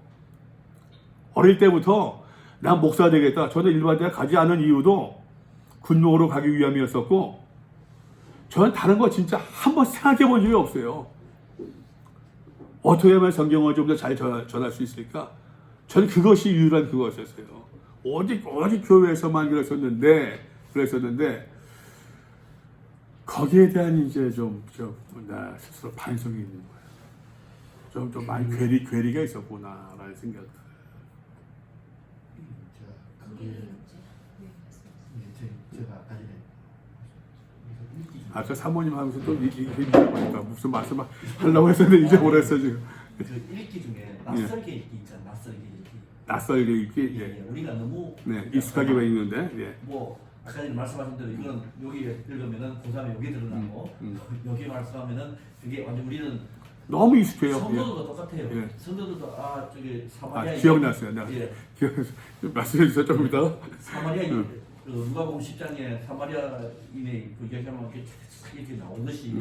어릴 때부터 난 목사 되겠다. 저는 일반대학 가지 않은 이유도 군목으로 가기 위함이었었고, 저는 다른 거 진짜 한번 생각해 본 적이 없어요. 어떻게 하면 성경을 좀 더 잘 전할 수 있을까? 저는 그것이 유일한 그것이었어요. 오직 교회에서만 그랬었는데, 거기에 대한 이제 나 스스로 반성이 있는 거예요. 좀 많이 괴리가 있었구나라는 생각. 제가 아까 전에 아까 사모님 하면서 또 보니까 무슨 말씀 하려고 했었는데 잊어버렸어 지금. 그 읽기 중에 낯설게 읽기 있잖아. 낯설게 읽기. 낯설게 읽기. 예. 우리가 너무 익숙하게 왜 읽는데. 예. 뭐 아까 전에 말씀하신 대로 이거는 여기 읽으면은 그 다음에 여기 드러나고 여기 말씀하면은 그게 완전 우리는 너무 익숙해요. 성도들도 똑같아요. 예. 성도들도 저기 사마리아 기억났어요. 말씀해 주세요 조금 이따. 사마리아 그 누가복음 10장에 사마리아인의 그 이야기하면 이렇게 나오듯이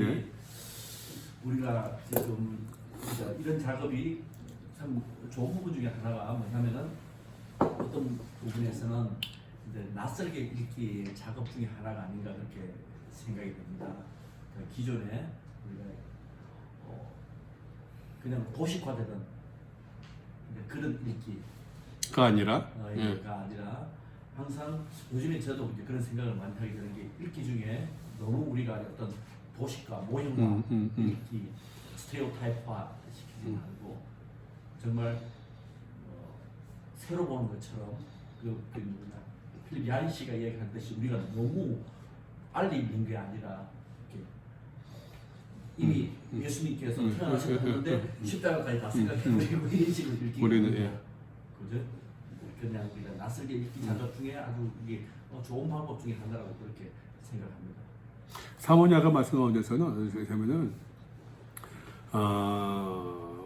우리가 지금 이런 작업이 참 좋은 부분 중에 하나가 뭐냐면은 어떤 부분에서는 이제 낯설게 읽기 작업 중에 하나가 아닌가 그렇게 생각이 됩니다. 그 기존에 우리가 그냥 도식화되는 그런 읽기가 아니라 항상 요즘에 저도 이제 그런 생각을 많이 하게 되는 게 읽기 중에 너무 우리가 어떤 도식과 모형과 이렇게 스테레오타입화 시키지 말고 정말 새로 보는 것처럼 필립 야리 씨가 얘기하듯이 우리가 너무 빨리 있는 게 아니라 이렇게 이미 예수님께서 태어나셨는데 십자가까지 다 생각해버리고 이런 식으로 읽기 우리는, 그죠? 그냥 우리가 낯설게 읽기 작업 중에 아주 이게 좋은 방법 중에 하나라고 그렇게 생각합니다. 사모니아가 말씀 가운데서는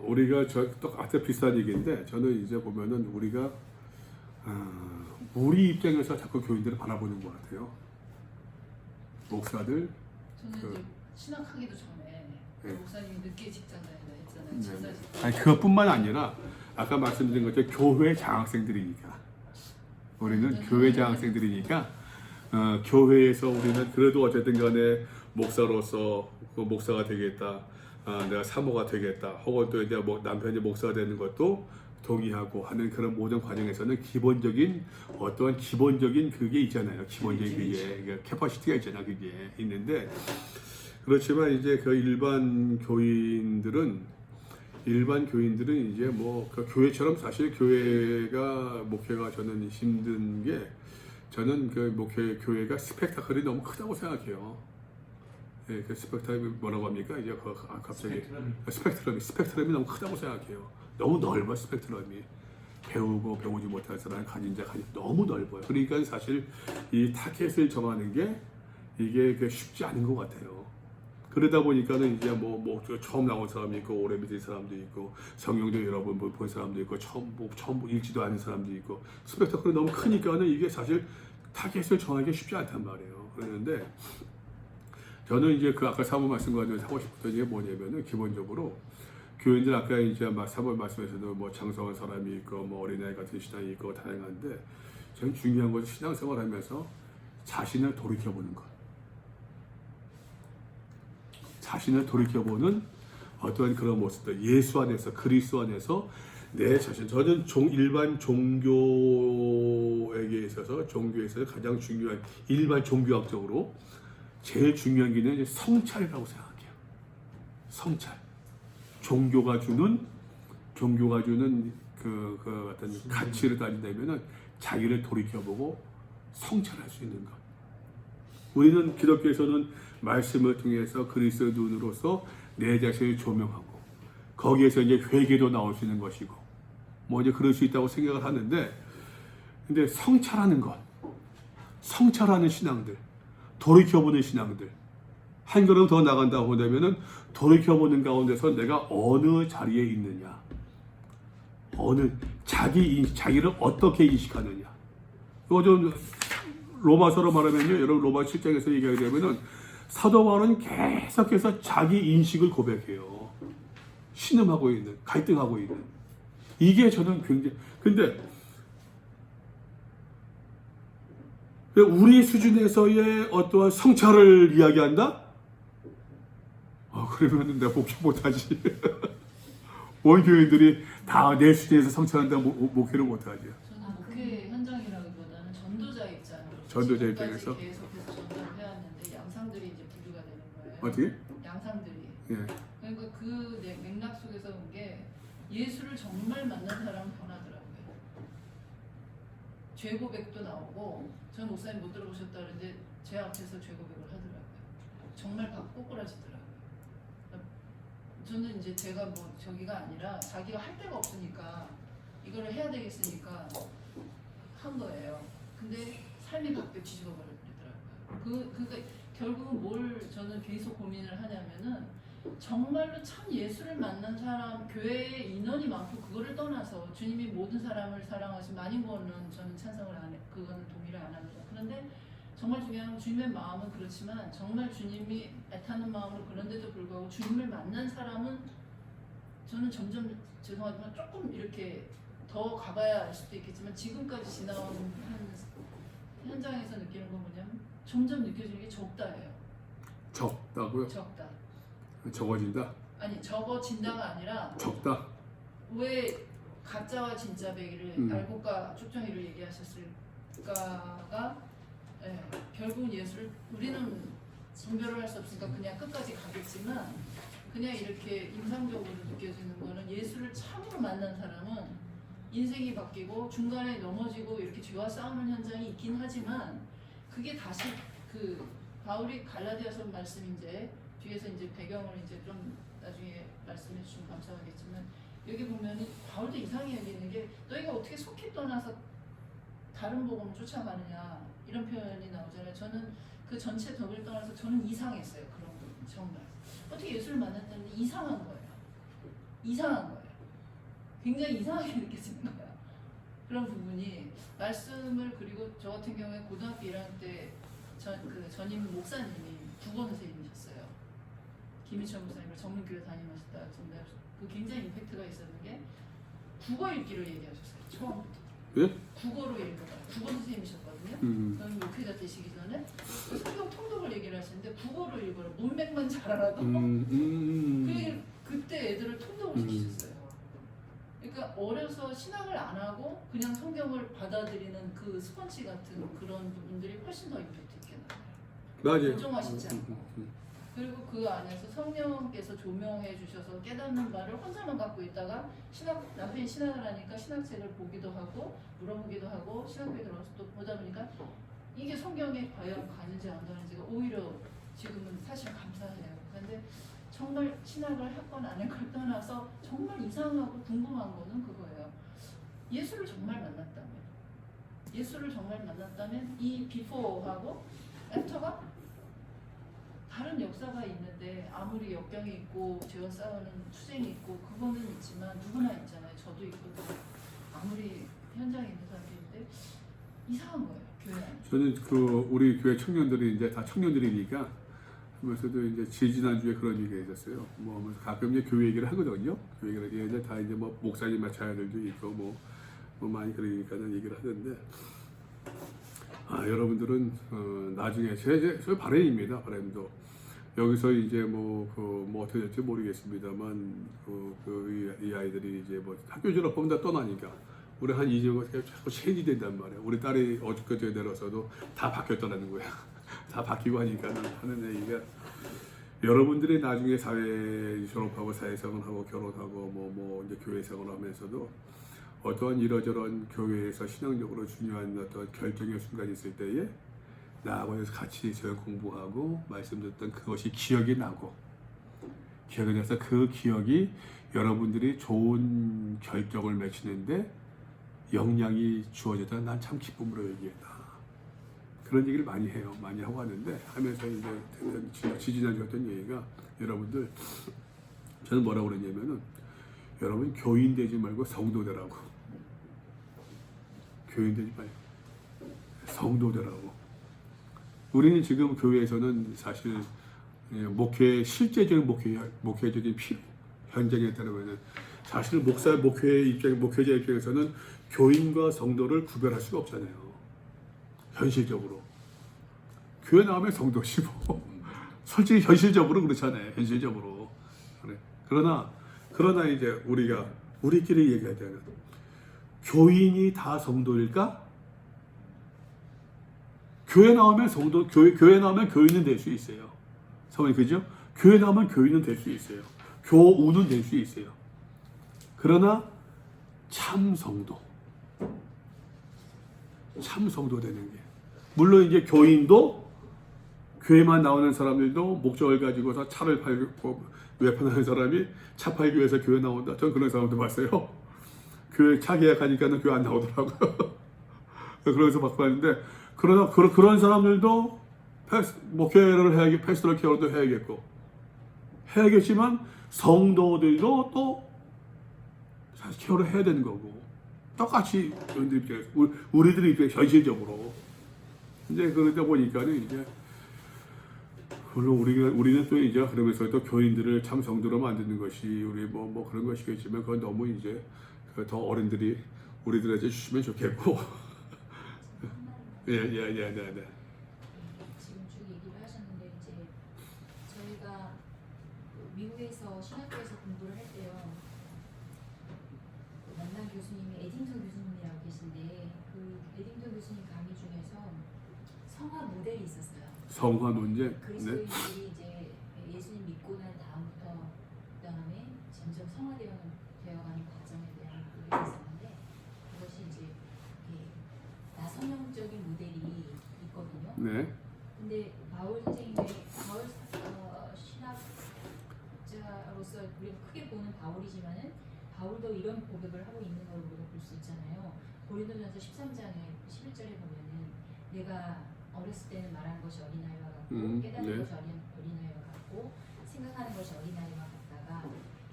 우리가 똑같은 비슷한 얘기인데 저는 이제 보면은 우리가 우리 입장에서 자꾸 교인들을 바라보는 것 같아요. 목사들. 저는 이제 신학하기도 전에 네. 목사님이 늦게 직장 다닌다 했잖아요. 제사 아니 그것뿐만 아니라 아까 말씀드린 것처럼 교회 장학생들이니까 우리는 교회 장학생들이니까 교회에서 우리는 그래도 어쨌든 간에 목사로서 그 목사가 되겠다, 내가 사모가 되겠다, 혹은 또 이제 남편이 목사가 되는 것도 동의하고 하는 그런 모든 과정에서는 어떠한 기본적인 그게 있잖아요. 기본적인 그게 캐파시티가 있잖아요. 그게 있는데 그렇지만 이제 그 일반 교인들은 이제 그 교회처럼 사실 목회가 저는 힘든 게 저는 그 교회가 스펙타클이 너무 크다고 생각해요. 예, 그 스펙타클이 뭐라고 합니까? 이제 갑자기 스펙트럼이 너무 크다고 생각해요. 너무 넓어 스펙트럼이. 배우고 배우지 못할 사람 가진 너무 넓어요. 그러니까 사실 이 타겟을 정하는 게 이게 쉽지 않은 것 같아요. 그러다 보니까는 이제 처음 나온 사람이 있고 오래 믿은 사람도 있고 성경도 여러 번 본 사람도 있고 처음 읽지도 않은 사람도 있고 스펙타클이 너무 크니까는 이게 사실 타겟을 정하기 쉽지 않단 말이에요. 그런데 저는 이제 아까 사모 말씀 가지고 하고 싶었던 게 뭐냐면은 기본적으로 교인들 아까 이제 사모 말씀에서도 장성한 사람이 있고 어린아이 같은 신앙이 있고 다양한데 저는 중요한 것은 신앙생활하면서 자신을 돌이켜보는 것. 자신을 돌이켜보는 어떠한 그런 모습들, 예수 안에서, 그리스도 안에서 내 자신, 저는 일반 종교에게 있어서 가장 중요한 일반 종교학적으로 제일 중요한 게 성찰이라고 생각해요. 성찰. 종교가 주는 그 어떤 가치를 따진다면은 자기를 돌이켜보고 성찰할 수 있는 것. 우리는 기독교에서는 말씀을 통해서 그리스도의 눈으로서 내 자신을 조명하고 거기에서 이제 회개도 나올 수 있는 것이고 이제 그럴 수 있다고 생각을 하는데 근데 성찰하는 신앙들, 돌이켜보는 신앙들 한 걸음 더 나간다고 한다면은 돌이켜보는 가운데서 내가 어느 자리에 있느냐, 자기를 어떻게 인식하느냐. 이거 좀 로마서로 말하면요, 여러분 로마 7장에서 얘기하게 되면은 사도 바울은 계속해서 자기 인식을 고백해요. 신음하고 있는, 갈등하고 있는. 이게 저는 굉장히, 근데 우리 수준에서의 어떠한 성찰을 이야기한다? 그러면 내가 목회 못하지. 온 교인들이 다 내 수준에서 성찰한다 목회를 못하지. 저는 목회 현장이라기보다는 전도자 입장으로 전도자 입장에서? 계속해서 전도를 해왔는데 양상들이 이제 부류가 되는 거예요. 어떻게? 양상들이. 예. 그러니까 그 맥락 속에서 온 게 예수를 정말 만난 사람은 변하더라고요. 죄 고백도 나오고 전 목사님 못 들어보셨다 그러는데 제 앞에서 죄 고백을 하더라고요. 정말 꼬꾸라지더라고요. 저는 이제 제가 저기가 아니라 자기가 할 데가 없으니까 이거를 해야 되겠으니까 한 거예요. 근데 삶이 바뀌어 뒤집어 버리더라고요. 그러니까 결국은 뭘 저는 계속 고민을 하냐면은 정말로 참 예수를 만난 사람, 교회에 인원이 많고 그거를 떠나서 주님이 모든 사람을 사랑하신 만인권은 저는 찬성을 안 해, 그거는 동의를 안 합니다. 그런데 정말 중요한 건 주님의 마음은 그렇지만 정말 주님이 애타는 마음으로 그런데도 불구하고 주님을 만난 사람은 저는 점점 죄송하지만 조금 이렇게 더 가봐야 알 수도 있겠지만 지금까지 지나온 현장에서 느끼는 건 뭐냐면 점점 느껴지는 게 적다예요. 적다고요? 적다. 적어진다? 아니 적어진다가 아니라 적다? 왜 가짜와 진짜 배기를 알곡과 축정이를 얘기하셨을까가 결국은 예수를 우리는 분별을 할 수 없으니까 그냥 끝까지 가겠지만 그냥 이렇게 임상적으로 느껴지는 거는 예수를 참으로 만난 사람은 인생이 바뀌고 중간에 넘어지고 이렇게 죄와 싸우는 현장이 있긴 하지만 그게 다시 그 바울이 갈라디아서 말씀 이제 뒤에서 이제 배경을 이제 좀 나중에 말씀해 주시면 감사하겠지만 여기 보면은 바울도 이상히 여기는 게 너희가 어떻게 속히 떠나서 다른 복음을 쫓아가느냐 이런 표현이 나오잖아요. 저는 그 전체 덕을 떠나서 저는 이상했어요. 그런 부분 정말 어떻게 예수를 만났다는데 이상한 거예요. 이상한 거예요. 굉장히 이상하게 느껴지는 거예요. 그런 부분이 말씀을 그리고 저 같은 경우에 고등학교 1학년 때 그 전임 목사님이 국어 선생님이셨어요. 김희철 목사님을 전문교회 다니면서 그 굉장히 임팩트가 있었는 게 국어 읽기를 얘기하셨어요. 처음부터. 예? 국어로 읽어라. 국어 선생님이셨거든요. 저는 목회자 되시기 전에 성경 통독을 얘기를 하시는데 국어로 읽어라. 문맥만 잘 알아도 그때 애들을 통독을 시키셨어요. 그러니까 어려서 신학을 안 하고 그냥 성경을 받아들이는 그 스펀지 같은 그런 부분들이 훨씬 더 임팩트 있게 나와요. 맞아요. 고정하시지 않고. 그리고 그 안에서 성령께서 조명해 주셔서 깨닫는 바를 혼자만 갖고 있다가 남편이 신학을 하니까 신학책을 보기도 하고 물어보기도 하고 신학교에 들어가서 또 보다 보니까 이게 성경에 과연 가는지 안 가는지가 오히려 지금은 사실 감사해요. 그런데 정말 신학을 했건 안 했건 떠나서 정말 이상하고 궁금한 거는 그거예요. 예수를 정말 만났다면 이 비포하고 애프터가 다른 역사가 있는데 아무리 역경이 있고 죄와 싸우는 투쟁이 있고 그거는 있지만 누구나 있잖아요. 저도 있거든요. 아무리 현장에 있는 사람들인데 이상한 거예요. 교회 안에. 저는 그 우리 교회 청년들이 이제 다 청년들이니까 하면서도 이제 지난주에 그런 얘기가 있었어요. 뭐 하면서 가끔 이제 교회 얘기를 하거든요. 교회 얘기를 이제 다 이제 뭐 목사님 자녀들도 있고 뭐 많이 그러니까는 얘기를 하던데 여러분들은 나중에 제 바람입니다. 바람도 여기서 이제 뭐 어떻게 될지 모르겠습니다만 이 아이들이 이제 뭐 학교 졸업하면 다 떠나니까 우리 한 2년 자꾸 체인지 된단 말이야. 우리 딸이 어저께 내려서도 다 바뀌었다는 거야. 다 바뀌고 하니까 하는 얘기가 여러분들이 나중에 사회 졸업하고 사회생활하고 결혼하고 뭐 이제 교회생활 하면서도 어떠한 이러저런 교회에서 신앙적으로 중요한 어떤 결정의 순간이 있을 때에 나하고 같이 공부하고 말씀 듣던 그것이 기억이 나고 기억이 나서 그 기억이 여러분들이 좋은 결정을 맺히는데 영향이 주어졌다. 난 참 기쁨으로 얘기했다. 그런 얘기를 많이 해요. 많이 하고 하는데 하면서 이제 지지난주 같은 얘기가 여러분들 저는 뭐라고 그러냐면은 여러분 교인 되지 말고 성도 되라고. 교인 되지 말고 성도 되라고. 우리는 지금 교회에서는 사실 실제적인 목회적인 필요 현장에 따르면 사실 목회자 입장에서는 교인과 성도를 구별할 수가 없잖아요. 현실적으로 교회 나오면 성도시 뭐 솔직히 현실적으로 그렇잖아요. 현실적으로 그래. 그러나 이제 우리끼리 얘기해야 되는 교인이 다 성도일까? 교회 나오면 교회 나오면 교인은 될 수 있어요. 성도님 그죠? 교회 나오면 교인은 될 수 있어요. 교우는 될 수 있어요. 그러나 참 성도 되는 게 물론 이제 교인도 교회만 나오는 사람들도 목적을 가지고서 차를 팔고 외판하는 사람이 차 팔기 위해서 교회 나온다. 전 그런 사람도 봤어요. 교회 차 계약하니까는 교회 안 나오더라고요. 그러면서 막 봤는데 그러나 그런 사람들도 목회를 패스토럴 케어도 해야겠지만 성도들도 또 사실 케어를 해야 되는 거고 똑같이 우리들 입장에서 현실적으로 이제 그러다 보니까는 이제 물론 우리는 또 이제 그러면서 또 교인들을 참 성도로 만드는 것이 우리 뭐 그런 것이겠지만 그건 너무 이제 더 어른들이 우리들한테 주시면 좋겠고 네. 지금 쭉 얘기를 하셨는데 이제 저희가 미국에서 신학교에서 공부를 할 때요 만난 교수님이 에딩턴 교수님이라고 계신데 그 에딩턴 교수님 강의 중에서 성화 모델이 있었어요. 성화 논쟁. 네. 그리스도인들이 이제 예수님 믿고 난 다음부터 그 다음에 점점 성화되어가는 과정에 대한 논의가 있었는데 그것이 이제 나선형적인 모델이 있거든요. 네. 근데 바울 선생님의 바울 신학자로서 우리가 크게 보는 바울이지만은 바울도 이런 고백을 하고 있는 걸 우리가 볼 수 있잖아요. 고린도전서 13장에 11절에 보면은 내가 어렸을 때는 말하는 것이 어린아이와 같고 깨닫는 네. 것이 어린아이와 같고 생각하는 것이 어린아이와 같다가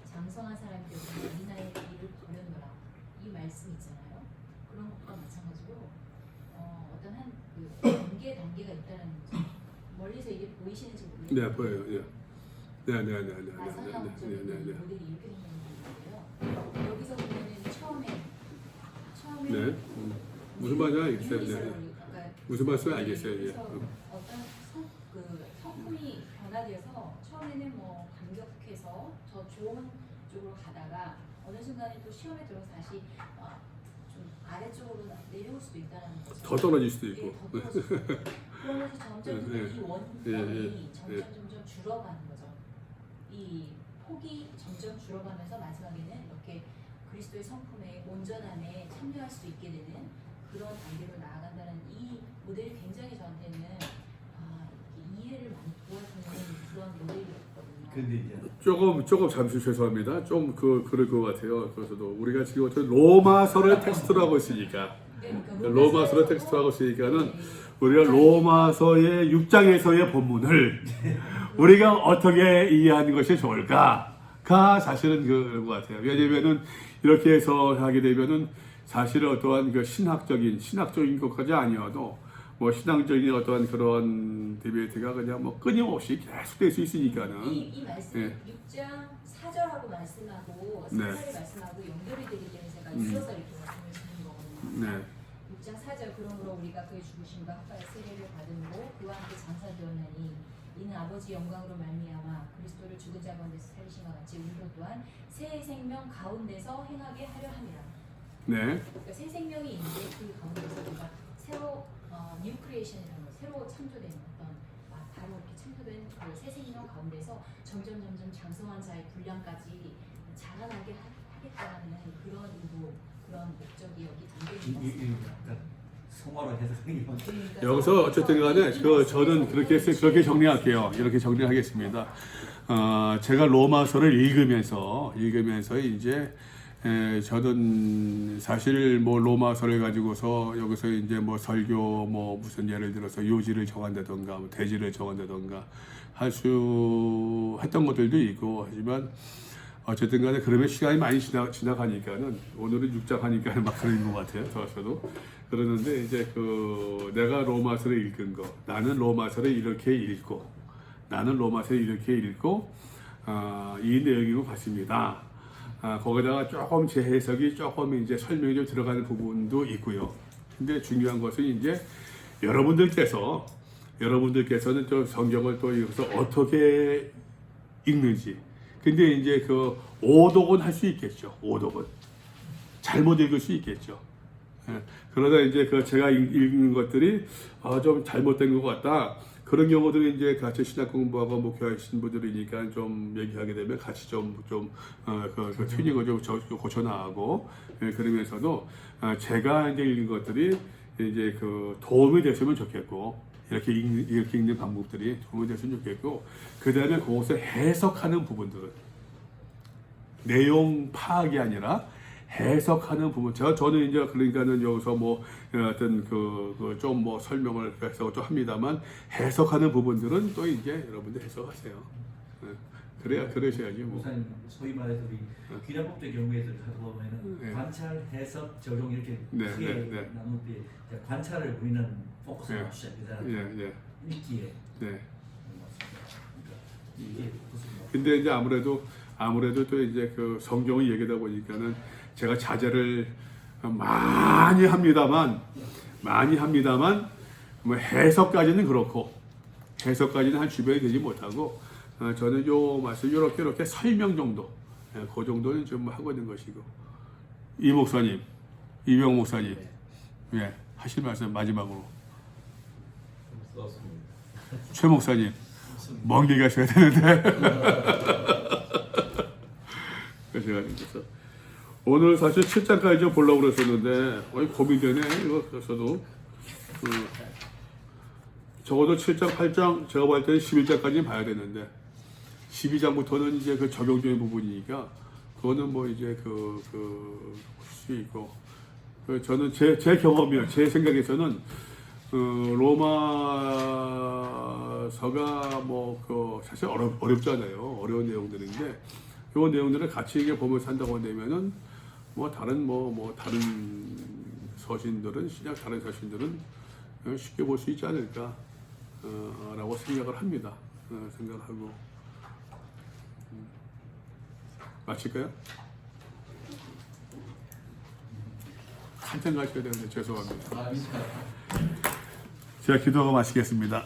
장성한 사람이 되어서 어린아이의 길을 버렸노라 이 말씀 있잖아요. 그런 것과 마찬가지로 어떤 단계가 있다는 거죠. 멀리서 이게 보이시는지 모르겠는데 네, 보여요. 예. 네. 나선형적인 모델이 이렇게 생겼는 건데요. 여기서 보면은 처음에 네. 무슨 말인지 알겠어요. 네. 그러니까 무슨 말씀인지 알겠어요. 예. 그래서 어떤 성품이 변화돼서 처음에는 뭐 감격해서 더 좋은 쪽으로 가다가 어느 순간에 또 시험에 들어서 다시 좀 아래쪽으로 내려올 수도 있다는 거죠. 더 떨어질 수도 예, 있고. 더 떨어질 수도 있고. 그러면서 점점 네. 이 원점이 예. 점점 줄어가는 거죠. 이 폭이 점점 줄어가면서 마지막에는 이렇게 그리스도의 성품의 온전함에 참여할 수 있게 되는 그런 단계로 나아간다는 이 모델이 굉장히 저한테는 이해를 많이 도와주는 그런 모델이었거든요. 근데 이제 조금 잠시 죄송합니다. 좀 그럴 것 같아요. 그래서도 우리가 지금 어떤 로마서를 텍스트로 하고 있으니까 로마서를 텍스트로 하고 있으니까는 우리가 로마서의 6장에서의 본문을 우리가 어떻게 이해하는 것이 좋을까가 사실은 그런 것 같아요. 왜냐면은 이렇게 해서 하게 되면은 사실은 어떠한 그 신학적인 것까지 아니어도 뭐 신앙적인 어떠한 그런 디베이트가 그냥 뭐 끊임없이 계속될 수 있으니까는 이 말씀 예. 6장 4절하고 말씀하고 4절의 네. 말씀하고 연결이 되기 때문에 제가 이어서 이렇게 말씀을 드리는 거거든요. 네. 6장 4절 그러므로 우리가 그의 죽으심과 합하여 세례를 받음으로 그와 함께 장사되었나니 이는 아버지 영광으로 말미암아 그리스도를 죽은 자 가운데서 살리신 것 같이 우리도 또한 새 생명 가운데서 행하게 하려 함이라. 네. 그러니까 새 생명이 있는데 그 가운데서 우리가 새로 뉴 크리에이션이라는 거 새로 창조된 어떤 바로 이렇게 창조된 그 새 생명 가운데서 점점 장성한 자의 분량까지 자라나게 하겠다는 그런 의도 그런 목적이 여기 담겨 있는 것 같습니다. 약간 성화로 해석하는 건 그러니까 여기서 어쨌든 간에 저는 그렇게 정리할게요. 이렇게 정리하겠습니다. 제가 로마서를 읽으면서 이제 저는 사실 뭐 로마서를 가지고서 여기서 이제 뭐 설교 뭐 무슨 예를 들어서 요지를 정한다던가 뭐 대지를 정한다던가 했던 것들도 있고 하지만 어쨌든 간에 그러면 시간이 많이 지나가니까는 오늘은 6장 하니까 막 그런 것 같아요. 저도 그러는데 이제 내가 로마서를 읽은 거 나는 로마서를 이렇게 읽고 이 내용인 것 같습니다. 거기다가 조금 제 해석이 조금 이제 설명이 좀 들어가는 부분도 있고요. 근데 중요한 것은 이제 여러분들께서는 또 성경을 또 여기서 어떻게 읽는지. 근데 이제 오독은 할 수 있겠죠. 오독은 잘못 읽을 수 있겠죠. 그러다 이제 제가 읽는 것들이 좀 잘못된 것 같다. 그런 경우들은 이제 같이 신학 공부하고 목회하신 분들이니까 좀 얘기하게 되면 같이 좀 튜닝을 좀 고쳐 나가고 그러면서도 제가 이제 읽는 것들이 이제 도움이 됐으면 좋겠고 이렇게 읽는 방법들이 도움이 됐으면 좋겠고 그 다음에 그것을 해석하는 부분들은 내용 파악이 아니라 해석하는 부분. 저는 이제 그러니까는 여기서 뭐 어떤 좀 뭐 설명을 해서 좀 합니다만 해석하는 부분들은 또 이제 여러분들 해석하세요. 그러셔야지 뭐. 우선 소위 말해서 우리 귀납법적 경우에서 보면은 네. 관찰, 해석, 적용 이렇게 네, 크게 네. 나눌 때 관찰을 우리는 포커스로 네. 시작하잖아요. 읽기에. 네. 이게 포커스입니다. 근데 이제 아무래도 또 이제 성경을 얘기하다 보니까는 제가 자제를 많이 합니다만 뭐 해석까지는 그렇고 해석까지는 한 주변이 되지 못하고 저는 요 말씀 이렇게 설명 정도 그 정도는 좀 하고 있는 것이고 이병 목사님 하실 말씀 마지막으로 썼습니다. 최 목사님 먼 길 가셔야 되는데 그래서 오늘 사실 7장까지 좀 보려고 그랬었는데 고민되네 이거. 그래서도 적어도 7장, 8장 제가 볼 때는 11장까지는 봐야 되는데 12장부터는 이제 그 적용적인 부분이니까 그거는 뭐 이제 볼 수 있고 저는 제 경험이요. 제 생각에서는 로마서가 사실 어렵잖아요. 어려운 내용들인데 이 내용들을 같이 이게 보면서 한다고 되면은 다른 서신들은 신약 다른 서신들은 쉽게 볼 수 있지 않을까 라고 생각을 합니다. 생각하고 마칠까요? 한참 가셔야 되는데 죄송합니다. 제가 기도하고 마치겠습니다.